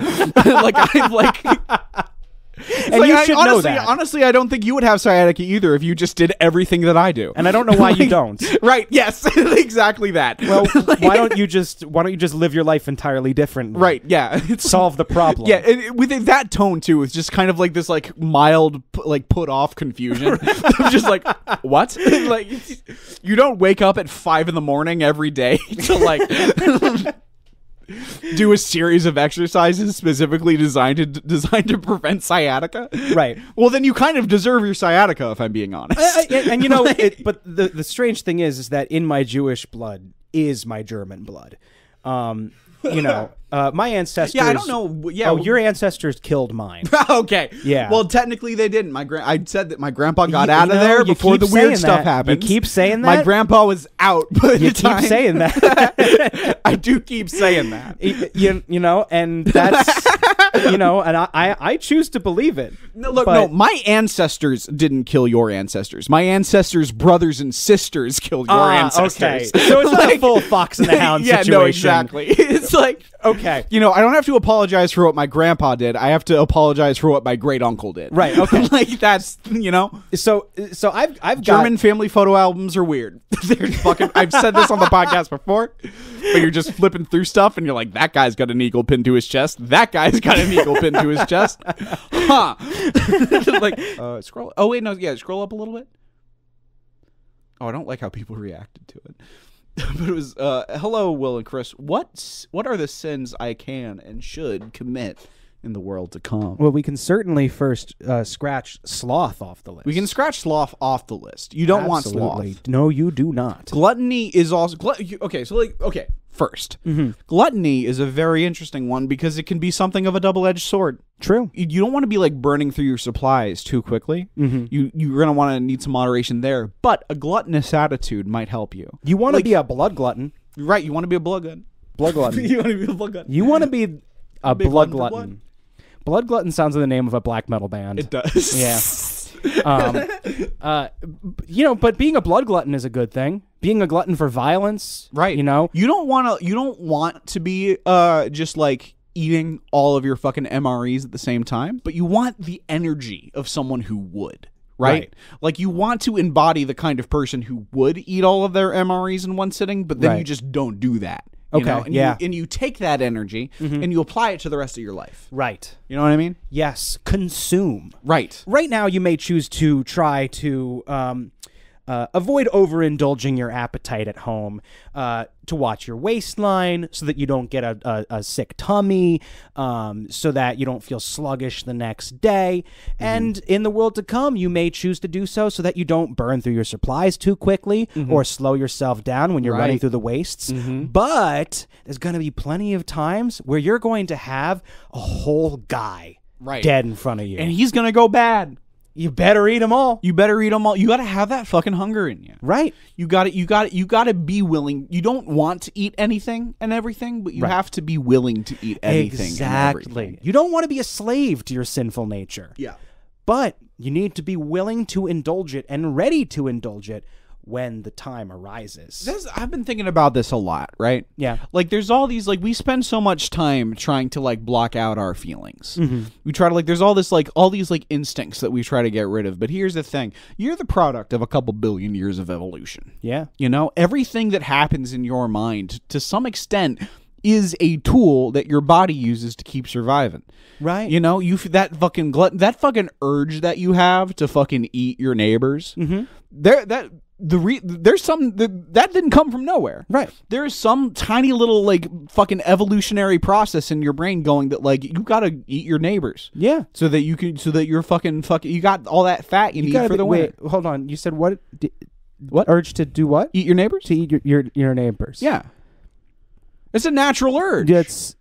And you should know that. Honestly, I don't think you would have sciatica either if you just did everything that I do. And I don't know why you don't. Right? Yes, exactly that. Well, why don't you just live your life entirely differently? Right? Yeah. Solve the problem. Yeah, and with that tone too, it's just kind of like this like mild like put off confusion. I'm just like, what? Like, you don't wake up at 5 a.m. every day to like. Do a series of exercises specifically designed to prevent sciatica. Right. Well, then you kind of deserve your sciatica, if I'm being honest. And you know, but the strange thing is that in my Jewish blood is my German blood. You know, my ancestors. Yeah, I don't know. Yeah, your ancestors killed mine. Okay. Yeah. Well, technically they didn't. I said that my grandpa got out of there before the weird stuff happened. You keep saying that. My grandpa was out. By you the time. Keep saying that. I do keep saying that. You know, and that's you know, and I choose to believe it. No, look, no, my ancestors didn't kill your ancestors. My ancestors' brothers and sisters killed your ancestors. Okay. So it's not a full Fox and the Hound situation. No, exactly. It's like, okay, you know, I don't have to apologize for what my grandpa did. I have to apologize for what my great uncle did. Right. Okay. Like that's, you know. So I've got German family photo albums are weird. They're fucking. I've said this on the podcast before, but you're just flipping through stuff and you're like, that guy's got an eagle pinned to his chest. That guy's got an eagle pinned to his chest. Huh. Like scroll. Oh wait, no, yeah, scroll up a little bit. Oh, I don't like how people reacted to it. But it was hello, Will and Chris. What are the sins I can and should commit in the world to come? Well, we can certainly first scratch sloth off the list. We can scratch sloth off the list. You don't Absolutely. want sloth. No, you do not. Gluttony is also okay. So first, gluttony is a very interesting one because it can be something of a double-edged sword. True. You don't want to be like burning through your supplies too quickly. You're gonna want to need some moderation there. But a gluttonous attitude might help you. You want to be a blood glutton, right? You want to be a blood glutton. Blood glutton. You want to be a blood glutton. You want to be a blood glutton. Blood? Blood glutton sounds like the name of a black metal band. It does. Yeah. But being a blood glutton is a good thing. Being a glutton for violence, right? You know, you don't want to be just like eating all of your fucking MREs at the same time, but you want the energy of someone who would. Right? Like you want to embody the kind of person who would eat all of their MREs in one sitting, but then you just don't do that. You know? And you take that energy and you apply it to the rest of your life. Right. You know what I mean? Yes. Consume. Right. Right now, you may choose to try to avoid overindulging your appetite at home, to watch your waistline so that you don't get a sick tummy, so that you don't feel sluggish the next day. And in the world to come, you may choose to do so that you don't burn through your supplies too quickly or slow yourself down when you're running through the wastes. But there's going to be plenty of times where you're going to have a whole guy dead in front of you. And he's going to go bad. You better eat them all. You better eat them all. You got to have that fucking hunger in you. Right. You got to be willing. You don't want to eat anything and everything, but you have to be willing to eat anything and everything. You don't want to be a slave to your sinful nature. Yeah. But you need to be willing to indulge it and ready to indulge it when the time arises. I've been thinking about this a lot, right? Yeah. Like there's all these, like we spend so much time trying to like block out our feelings. We try to like, there's all these instincts that we try to get rid of. But here's the thing. You're the product of a couple billion years of evolution. Yeah. You know, everything that happens in your mind to some extent is a tool that your body uses to keep surviving. Right. You know, that fucking urge that you have to fucking eat your neighbors. There's some that didn't come from nowhere. Right. There's some tiny little like fucking evolutionary process in your brain going that like you gotta eat your neighbors. Yeah. So that you're fucking you got all that fat you need for the winter. Wait, hold on. You said what? What urge to do what? Eat your neighbors? To eat your neighbors. Yeah. It's a natural urge. It's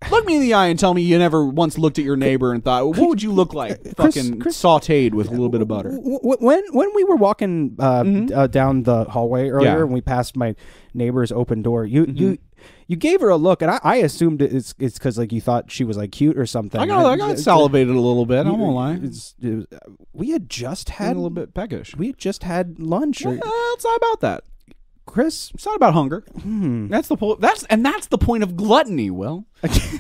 look me in the eye and tell me you never once looked at your neighbor and thought, what would you look like fucking sauteed with a little bit of butter? When we were walking down the hallway earlier and we passed my neighbor's open door, you gave her a look, and I assumed it's because like you thought she was like cute or something. I got salivated a little bit. I won't lie. We had just had a little bit peckish. We had just had lunch. It's not about that, Chris. It's not about hunger. That's the point. That's the point of gluttony, Will.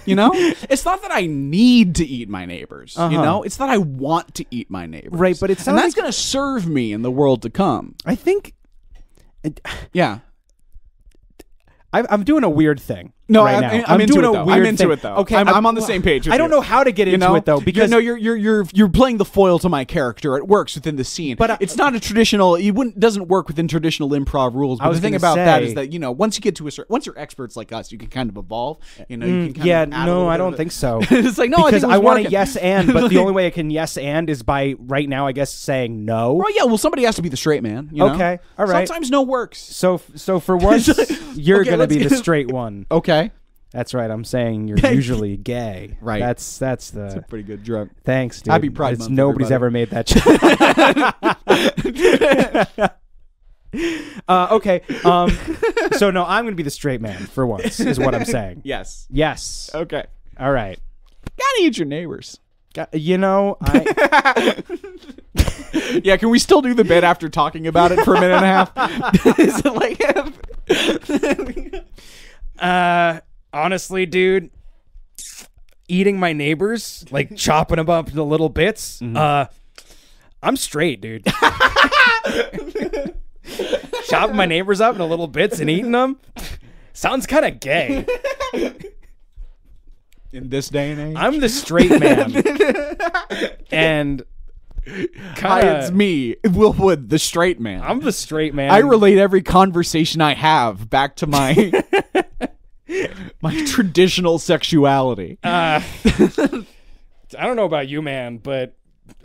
You know, it's not that I need to eat my neighbors. You know, it's that I want to eat my neighbors. Right, but and that's going to serve me in the world to come. I think. Yeah. I'm doing a weird thing. No, right now. I'm into doing it, a though. weird I'm into thing. it though. Okay, I'm on the same page. With I don't know how to get into it though, because you're playing the foil to my character. It works within the scene, but it's not a traditional. Doesn't work within traditional improv rules. But the thing about that is that once you get to once you're experts like us, you can kind of evolve. You know, you can kind of add I don't think so. It's like because I want a yes and, but like, the only way I can yes and is by right now, I guess, saying no. Well, yeah. Well, somebody has to be the straight man. You know? Okay, all right. Sometimes no works. So for once, you're gonna be the straight one. Okay. That's right. I'm saying you're usually gay. Right. That's a pretty good joke. Thanks, dude. Happy Pride Month. Nobody's ever made that joke. Okay. So no, I'm gonna be the straight man for once. Is what I'm saying. Yes. Yes. Okay. All right. Gotta eat your neighbors. You know, yeah, can we still do the bit after talking about it for a minute and a half? Is it like honestly, dude, eating my neighbors, like chopping them up into little bits, I'm straight, dude. Chopping my neighbors up into little bits and eating them sounds kind of gay. In this day and age? I'm the straight man. And hi, it's me, Will Wood, the straight man. I'm the straight man. I relate every conversation I have back to my my traditional sexuality. I don't know about you, man, but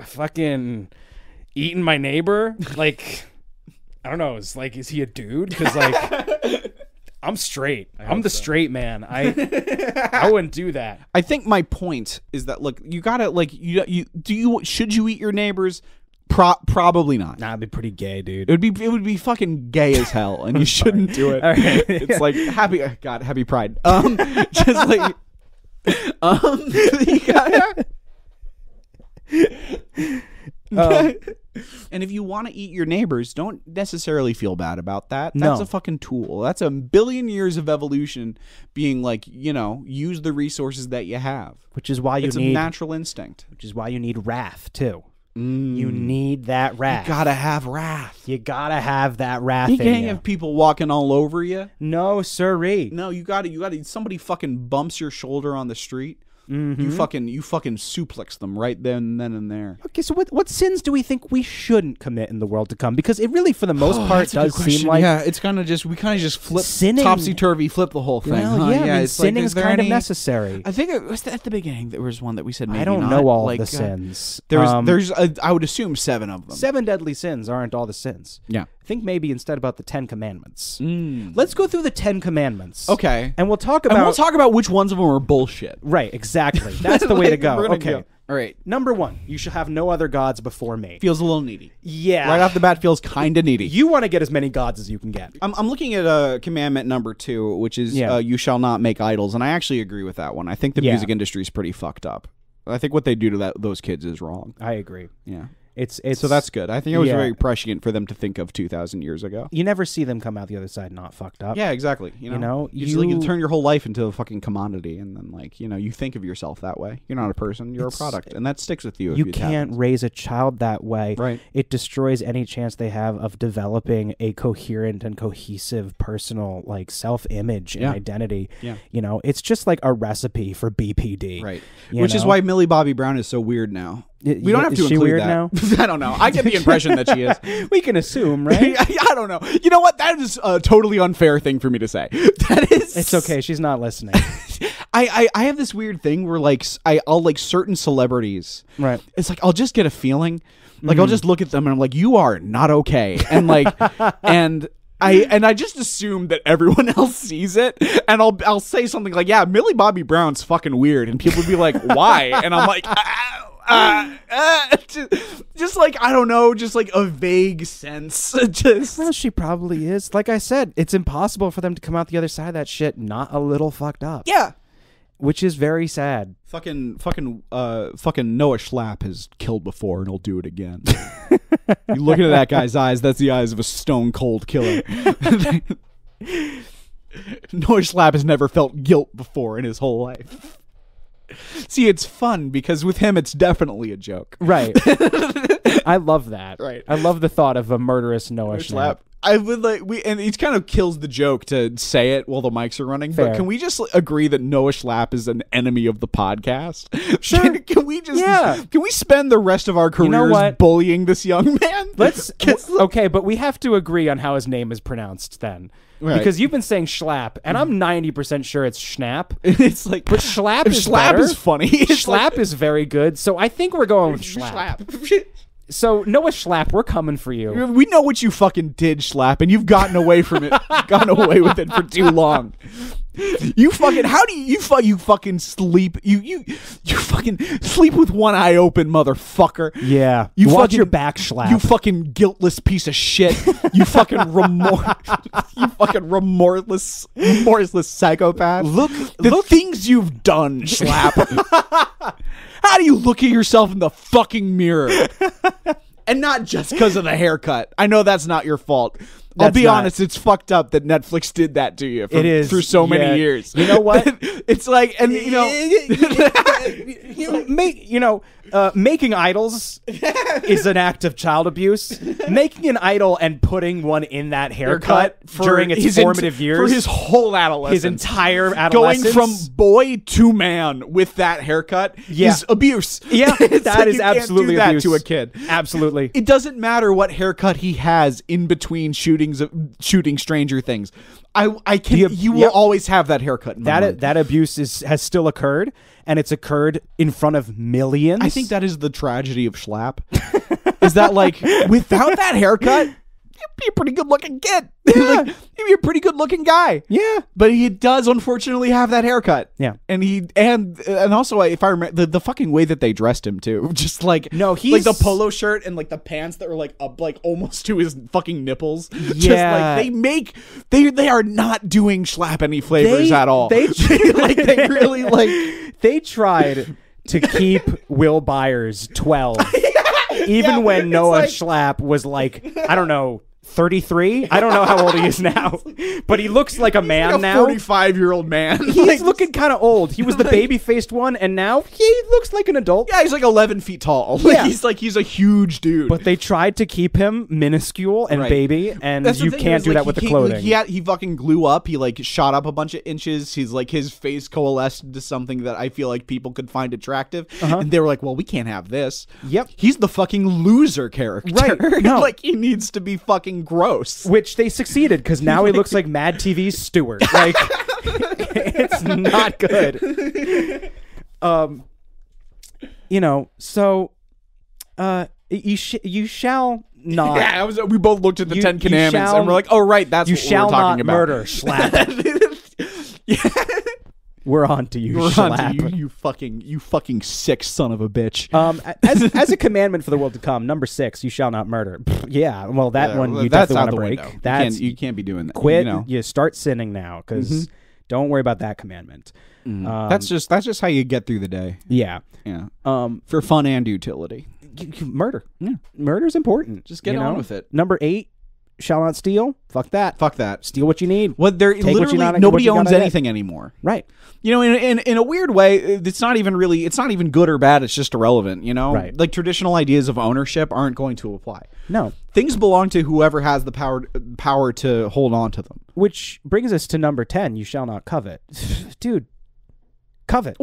fucking eating my neighbor, like, I don't know, it's like, is he a dude? Because like, I'm straight. I'm the straight man. I wouldn't do that. I think my point is that, look, you gotta, like, should you eat your neighbors? Probably not. Nah, it'd be pretty gay, dude. It would be fucking gay as hell, and you shouldn't do it. All right. It's like happy Pride. Just like you gotta, And if you want to eat your neighbors, don't necessarily feel bad about that. No. That's a fucking tool. That's a billion years of evolution being like, use the resources that you have. Which is why it's a natural instinct. Which is why you need wrath, too. You need that wrath. You gotta have wrath. You gotta have that wrath. You can't have people walking all over you. No, sirree. No, you gotta. Somebody fucking bumps your shoulder on the street. Mm-hmm. You fucking suplex them right then and there. Okay, so what sins do we think we shouldn't commit in the world to come? Because it really, for the most part, does seem like it's kind of just we flip sinning, topsy-turvy, flip the whole thing. Well, yeah, it's sinning is kind of necessary. I think it was at the beginning there was one that we said maybe I don't not. know all the sins. There's I would assume 7 of them. 7 deadly sins aren't all the sins. Yeah. I think maybe instead about the 10 Commandments. Let's go through the 10 Commandments. Okay. And we'll talk about which ones of them are bullshit. Right, exactly. That's the way to go. Okay. All right. Number 1, you shall have no other gods before me. Feels a little needy. Yeah. Right off the bat feels kind of needy. You want to get as many gods as you can get. I'm looking at commandment number 2, which is you shall not make idols, and I actually agree with that one. I think the music industry is pretty fucked up. I think what they do to those kids is wrong. I agree. Yeah. It's so that's good. I think it was very prescient for them to think of 2,000 years ago. You never see them come out the other side not fucked up. Yeah, exactly. You turn your whole life into a fucking commodity, and then you think of yourself that way. You're not a person. You're a product, and that sticks with you. You can't raise a child that way. Right. It destroys any chance they have of developing a coherent and cohesive personal self-image and identity. Yeah. It's just like a recipe for BPD. Right. Which is why Millie Bobby Brown is so weird now. We don't have to include include that. Now? I don't know. I get the impression that she is. We can assume, right? I don't know. You know what? That is a totally unfair thing for me to say. That is. It's okay. She's not listening. I have this weird thing where I'll like certain celebrities. Right. It's like I'll just get a feeling. I'll just look at them and I'm like, you are not okay. And and I just assume that everyone else sees it, and I'll say something like, yeah, Millie Bobby Brown's fucking weird, and people would be like, why? And I'm like, just I don't know, just a vague sense. Well, she probably is. Like I said, it's impossible for them to come out the other side of that shit not a little fucked up. Yeah. Which is very sad. Fucking Noah Schlapp has killed before, and he'll do it again. You look into that guy's eyes, that's the eyes of a stone cold killer. Noah Schlapp has never felt guilt before in his whole life. See, it's fun because with him, it's definitely a joke. Right. I love that. Right. I love the thought of a murderous Noah Schlapp. I would and it kind of kills the joke to say it while the mics are running. Fair. But can we just agree that Noah Schlapp is an enemy of the podcast? Sure. Can we just can we spend the rest of our careers bullying this young man? Okay, but we have to agree on how his name is pronounced then. Right. Because you've been saying Schlapp, and I'm 90% sure it's Schnapp. It's like, but Schlapp is better. Is funny. Schlapp is very good, so I think we're going with Schlapp. So Noah Schlapp, we're coming for you. We know what you fucking did, Schlapp, and you've gotten away from it, gotten away with it for too long. You fucking you fucking sleep you fucking sleep with one eye open, motherfucker. Yeah. You watch your back, Schlapp. You fucking guiltless piece of shit. You fucking remorseless psychopath. Look things you've done, Schlapp. How do you look at yourself in the fucking mirror? And not just because of the haircut. I know that's not your fault. I'll be honest, it's fucked up that Netflix did that to you through so many years. You know what? It's like, and making idols is an act of child abuse. Making an idol and putting one in that haircut during its formative years. For his whole adolescence. His entire adolescence. Going from boy to man with that haircut is abuse. Yeah, that is absolutely can't abuse. Do that to a kid. Absolutely. It doesn't matter what haircut he has in between shooting Stranger Things. You will always have that haircut in my mind. That abuse has still occurred, and it's occurred in front of millions. I think that is the tragedy of Schlapp. Is that without that haircut, you'd be a pretty good looking kid. Yeah. He'd be a pretty good looking guy. Yeah. But he does unfortunately have that haircut. Yeah. And also, if I remember the fucking way that they dressed him too, just he's the polo shirt and the pants that were up almost to his fucking nipples. Yeah. Just they are not doing Schlapp any favors at all. They tried to keep Will Byers 12, even when Noah Schlapp was like, I don't know, 33. I don't know how old he is now, but he looks like a man like a now. 45-year-old man. He's looking kind of old. He was the baby-faced one, and now he looks like an adult. Yeah, he's like 11 feet tall. Yeah. He's a huge dude. But they tried to keep him minuscule and baby, and you can't do that with the clothing. He fucking glue up. He like shot up a bunch of inches. He's like, his face coalesced into something that I feel like people could find attractive. And they were like, well, we can't have this. Yep. He's the fucking loser character. Right. No. Like, he needs to be fucking gross. Which they succeeded, because now he looks like Mad TV's Stewart. Like, it's not good. So you shall not. Yeah, we both looked at the 10 Commandments and we're like, oh, right, that's what we're talking about. Murder, Schlapp. We're on to you, Schlapp. You fucking sick son of a bitch. As a commandment for the world to come, number 6, you shall not murder. Yeah, well, that one you that's definitely out want the to break. window. You can't be doing that. Quit. You start sinning now, because don't worry about that commandment. That's just how you get through the day. Yeah. For fun and utility. Murder. Yeah. Murder's important. Just get on with it. Number 8, shall not steal. Fuck that. Steal what you need. Nobody owns anything anymore. Right. In a weird way, it's not even good or bad. It's just irrelevant. Right. Like, traditional ideas of ownership aren't going to apply. No. Things belong to whoever has the power to hold on to them. Which brings us to number 10. You shall not covet. Dude, covet.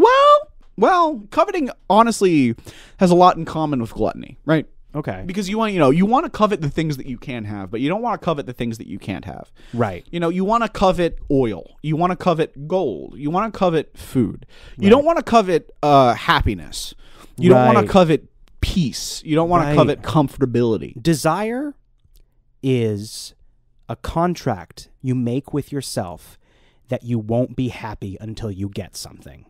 Well, coveting honestly has a lot in common with gluttony, right? Okay. Because you want to covet the things that you can have, but you don't want to covet the things that you can't have. Right. You want to covet oil. You want to covet gold. You want to covet food. You don't want to covet happiness. You don't want to covet peace. You don't want to covet comfortability. Desire is a contract you make with yourself that you won't be happy until you get something.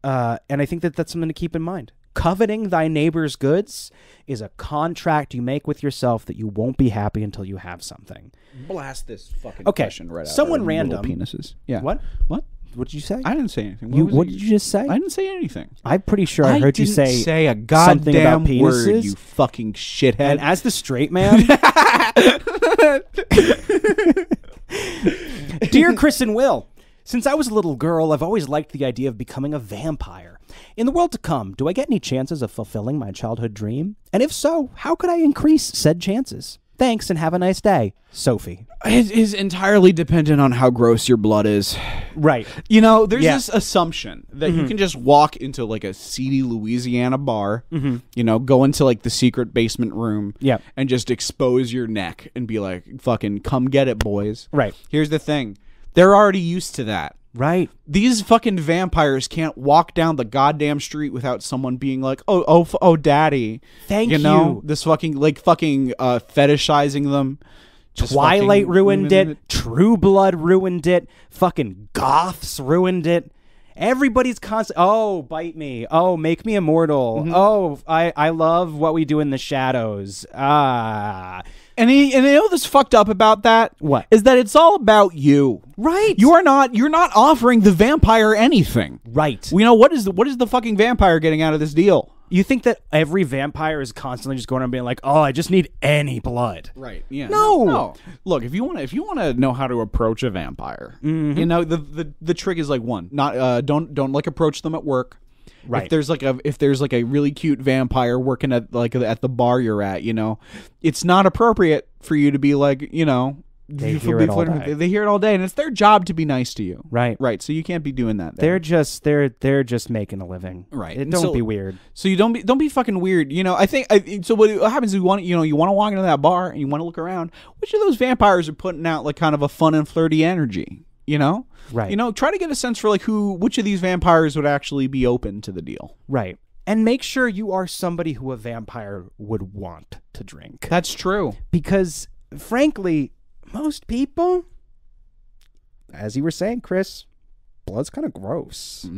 And I think that that's something to keep in mind. Coveting thy neighbor's goods is a contract you make with yourself that you won't be happy until you have something. Blast this fucking question right out. Someone random. Penises. Yeah. What? What did you say? I didn't say anything. What did you just say? I didn't say anything. I'm pretty sure I heard you say a goddamn something about word, penises. you fucking shithead. And as the straight man, dear Chris and Will, since I was a little girl, I've always liked the idea of becoming a vampire. In the world to come, do I get any chances of fulfilling my childhood dream? And if so, how could I increase said chances? Thanks, and have a nice day. Sophie. It is entirely dependent on how gross your blood is. Right. There's this assumption that you can just walk into like a seedy Louisiana bar, go into like the secret basement room and just expose your neck and be like, fucking come get it, boys. Right. Here's the thing. They're already used to that. Right. These fucking vampires can't walk down the goddamn street without someone being like, oh, daddy. Thank you. This fucking fetishizing them. Twilight ruined it. True Blood ruined it. Fucking goths ruined it. Everybody's constant. Oh, bite me. Oh, make me immortal. Oh, I love what we do in the shadows. And you know what's fucked up about that? What? Is that it's all about you. Right. You're not offering the vampire anything. Right. What is the fucking vampire getting out of this deal? You think that every vampire is constantly just going around being like, "Oh, I just need any blood." Right. Yeah. No. Look, if you want to know how to approach a vampire, the trick is like don't like approach them at work. Right. If there's a really cute vampire working at the bar you're at, it's not appropriate for you to be like, they hear it all day. They hear it all day, and it's their job to be nice to you. Right. Right. So you can't be doing that. They're just making a living. Right. Don't be weird. So you don't be fucking weird. I think so. What happens is you want to walk into that bar and you want to look around. Which of those vampires are putting out like kind of a fun and flirty energy? Right. Try to get a sense for like which of these vampires would actually be open to the deal. Right. And make sure you are somebody who a vampire would want to drink. That's true. Because frankly, most people, as you were saying, Chris, blood's kind of gross.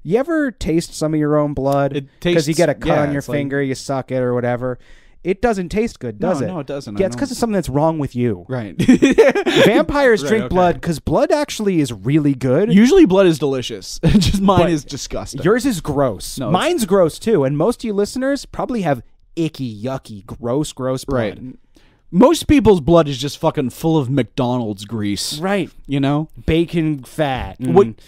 You ever taste some of your own blood? Because you get a cut on your finger, you suck it or whatever. it doesn't taste good, does it? No, it doesn't. Yeah, it's because of something that's wrong with you. Right. Vampires drink blood because blood actually is really good. Usually blood is delicious. Just mine is disgusting. Yours is gross. No, mine's gross too. And most of you listeners probably have icky, yucky, gross blood. Right. Most people's blood is just fucking full of McDonald's grease. Right. You know? Bacon fat. And,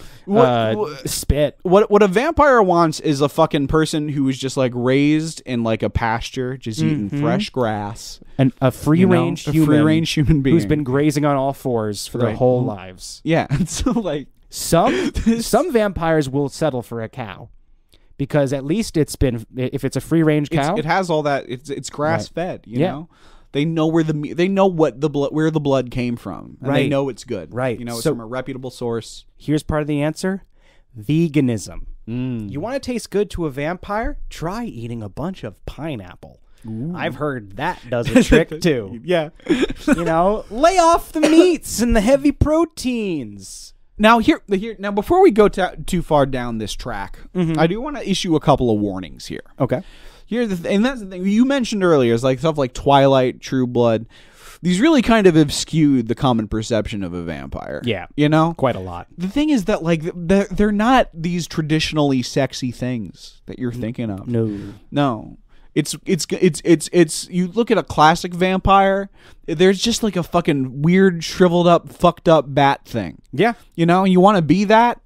spit. What a vampire wants is a fucking person who is just like raised in like a pasture, just eating fresh grass. And a free-range human being who's been grazing on all fours for their whole lives. Yeah. So like some vampires will settle for a cow. Because at least if it's a free-range cow, it has all that. It's grass-fed, you know? They know where where the blood came from, and they know it's good. Right. You know, it's from a reputable source. Here's part of the answer: veganism. You want to taste good to a vampire? Try eating a bunch of pineapple. Ooh. I've heard that does a trick too. Yeah. You know, lay off the meats and the heavy proteins. Now now before we go too far down this track, I do want to issue a couple of warnings here. Okay. And that's the thing you mentioned earlier is like stuff like Twilight, True Blood. These really kind of have skewed the common perception of a vampire. Yeah, you know, quite a lot. The thing is that like they're not these traditionally sexy things that you're thinking of. No. It's you look at a classic vampire, there's just like a fucking weird, shriveled up, fucked up bat thing. Yeah, you know, you want to be that.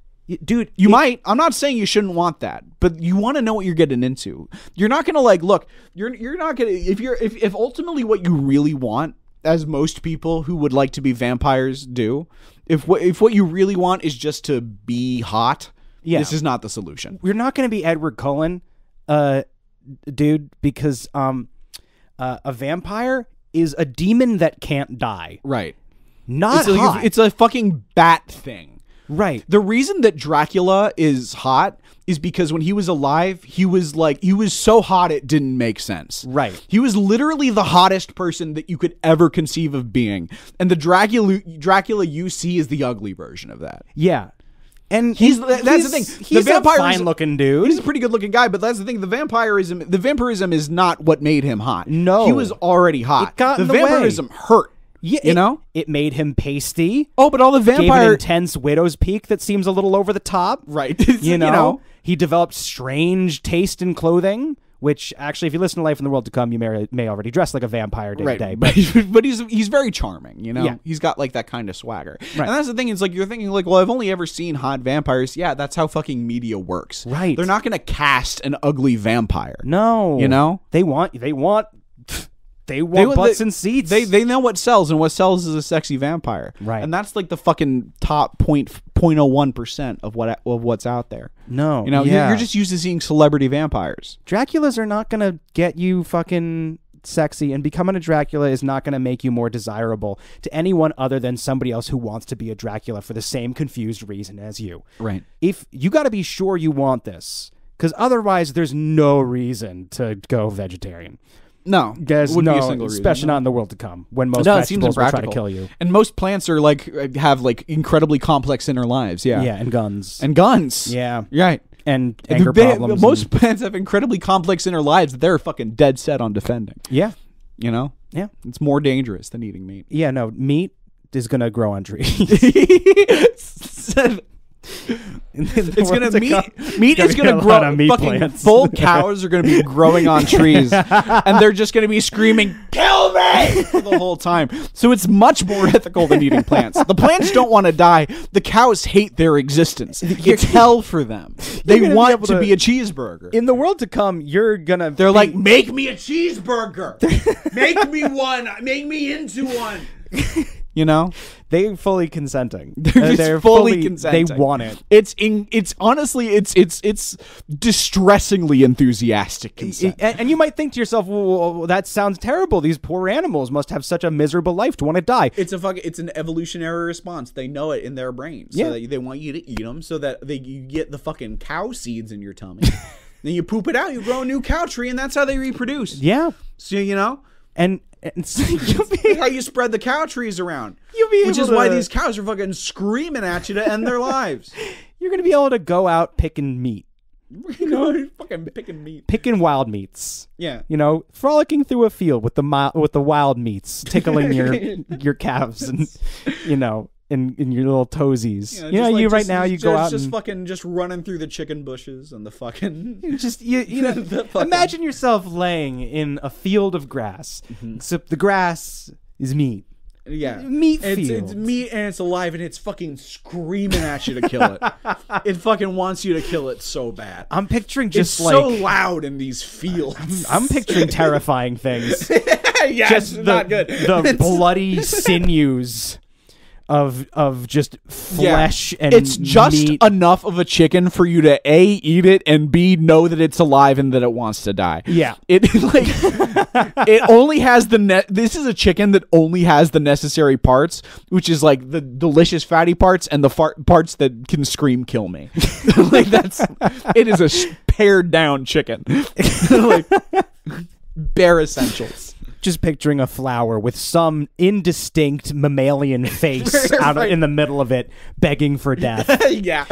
Dude, you might. I'm not saying you shouldn't want that, but you want to know what you're getting into. You're not gonna like look. You're not gonna if ultimately what you really want, as most people who would like to be vampires do, if what you really want is just to be hot, this is not the solution. You're not gonna be Edward Cullen, dude, because a vampire is a demon that can't die. Right. Not hot. It's a fucking bat thing. Right. The reason that Dracula is hot is because when he was alive, he was so hot it didn't make sense. Right. He was literally the hottest person that you could ever conceive of being. And the Dracula you see is the ugly version of that. Yeah. And that's the thing. He's a fine-looking dude. He's a pretty good-looking guy, but that's the thing. The vampirism is not what made him hot. No. He was already hot. It got in the vampirism hurt. Yeah, you know? It made him pasty. Oh, but all the vampire... Gave an intense widow's peak that seems a little over the top. Right. You know? He developed strange taste in clothing, which actually, if you listen to Life in the World to Come, you may already dress like a vampire day to day. But he's very charming, you know? Yeah. He's got like that kind of swagger. Right. And that's the thing, is like you're thinking like, well, I've only ever seen hot vampires. Yeah, that's how fucking media works. Right. They're not going to cast an ugly vampire. No. You know? They want butts and seats. They know what sells, and what sells is a sexy vampire. Right. And that's like the fucking top 0.01% of what's out there. No. You know, you're just used to seeing celebrity vampires. Draculas are not going to get you fucking sexy, and becoming a Dracula is not going to make you more desirable to anyone other than somebody else who wants to be a Dracula for the same confused reason as you. Right. If you got to be sure you want this, because otherwise there's no reason to go vegetarian. No, there's no, especially not in the world to come, when most vegetables will try to kill you. And most plants are have incredibly complex inner lives. Yeah, yeah, and guns. Yeah, right. And anger problems. Most plants have incredibly complex inner lives that they're fucking dead set on defending. Yeah, you know. Yeah, it's more dangerous than eating meat. Yeah, no, meat is gonna grow on trees. It's gonna meat is gonna grow. Fucking full cows are gonna be growing on trees, and they're just gonna be screaming, "Kill me!" for the whole time. So it's much more ethical than eating plants. The plants don't want to die. The cows hate their existence. It's hell for them. They want to be a cheeseburger. In the world to come, They're like, make me a cheeseburger. Make me one. Make me into one. You know, they're fully consenting. They're fully consenting. They want it. It's honestly, it's distressingly enthusiastic consent. And you might think to yourself, well, that sounds terrible. These poor animals must have such a miserable life to want to die. It's an evolutionary response. They know it in their brains. So that they want you to eat them so that you get the fucking cow seeds in your tummy. Then you poop it out. You grow a new cow tree, and that's how they reproduce. Yeah. So you know. And so how you spread the cow trees around. Which is why these cows are fucking screaming at you to end their lives. You're going to be able to go out picking meat. You know, fucking picking meat. Picking wild meats. Yeah. You know, frolicking through a field with the wild meats, tickling your calves and, you know, in your little toesies. You know, you go out and just running through the chicken bushes and the fucking you know, imagine yourself laying in a field of grass. Except the grass is meat. Yeah, meat field. It's meat and it's alive and it's fucking screaming at you to kill it. It fucking wants you to kill it so bad. I'm picturing it's so loud in these fields. I'm picturing terrifying things. Yeah, just not good. The bloody sinews of just flesh and it's just meat. Enough of a chicken for you to A, eat it, and B, know that it's alive and that it wants to die. Yeah. It only has this is a chicken that only has the necessary parts, which is like the delicious fatty parts and the parts that can scream kill me. Like it is a pared down chicken. Like bare essentials. Just picturing a flower with some indistinct mammalian face out in the middle of it, begging for death. Yeah.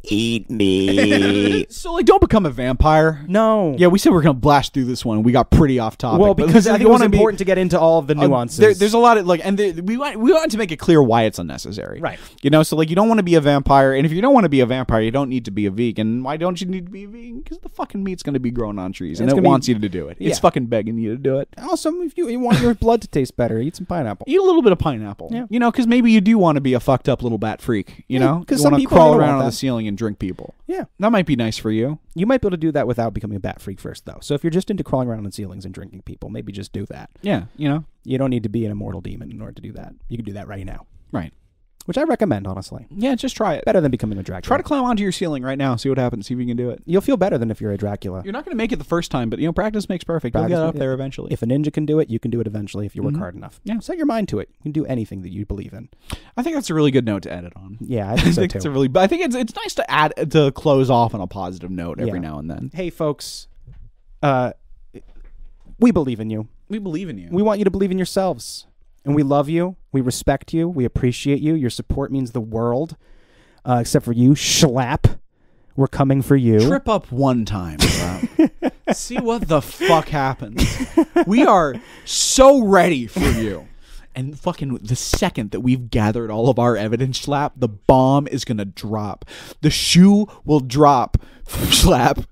Eat me. So, like, don't become a vampire. No. Yeah, we said we are going to blast through this one. We got pretty off topic. Well, because I think it was important to get into all of the nuances. There's a lot of, like, and we want to make it clear why it's unnecessary. Right. You know, so, like, you don't want to be a vampire. And if you don't want to be a vampire, you don't need to be a vegan. Why don't you need to be a vegan? Because the fucking meat's going to be growing on trees. And it wants you to do it. It's fucking begging you to do it. Also, if you want your blood to taste better, eat some pineapple. Eat a little bit of pineapple. Yeah. You know, because maybe you do want to be a fucked up little bat freak. You know? Because you want to crawl around on the ceiling and drink people. Yeah. That might be nice for you. You might be able to do that without becoming a bat freak first, though. So if you're just into crawling around on ceilings and drinking people, maybe just do that. Yeah, you know. You don't need to be an immortal demon in order to do that. You can do that right now. Right. Which I recommend, honestly. Yeah, just try it. Better than becoming a Dracula. Try to climb onto your ceiling right now. See what happens. See if you can do it. You'll feel better than if you're a Dracula. You're not going to make it the first time, but, you know, practice makes perfect. You'll get up there eventually. If a ninja can do it, you can do it eventually if you work hard enough. Yeah. Set your mind to it. You can do anything that you believe in. I think that's a really good note to edit on. Yeah, I think so, too. I think it's nice to close off on a positive note every now and then. Hey, folks. We believe in you. We believe in you. We want you to believe in yourselves. And we love you. We respect you. We appreciate you. Your support means the world. Except for you, Schlapp. We're coming for you. Trip up one time, bro. See what the fuck happens. We are so ready for you. And fucking the second that we've gathered all of our evidence, Schlapp, the bomb is going to drop. The shoe will drop, Schlapp.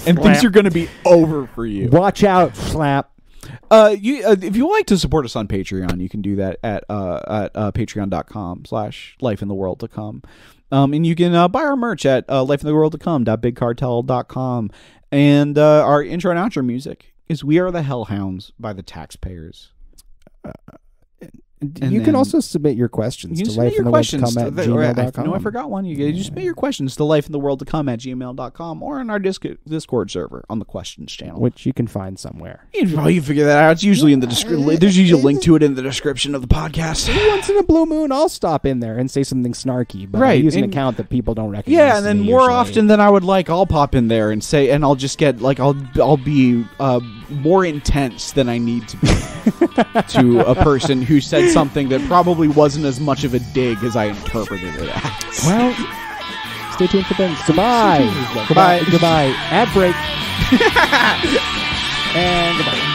And things are going to be over for you. Watch out, Schlapp. If you like to support us on Patreon, you can do that at patreon.com/lifeintheworldtocome. And you can buy our merch at lifeintheworldtocome.bigcartel.com. And our intro and outro music is We Are the Hellhounds by the Taxpayers. You can also submit your questions to lifeintheworldtocome@gmail.com. No, I forgot one. You submit your questions to lifeintheworldtocome@gmail.com or in our Discord server on the questions channel, which you can find somewhere. You can figure that out. It's usually in the description. There's usually a link to it in the description of the podcast. Once in a blue moon, I'll stop in there and say something snarky, but I use an account that people don't recognize. Yeah, and then more often than I would like, I'll pop in there and say, and I'll just get like I'll be more intense than I need to be to a person who said something that probably wasn't as much of a dig as I interpreted it as. Well, stay tuned for things. Goodbye. Goodbye. Goodbye. Ad break. And goodbye.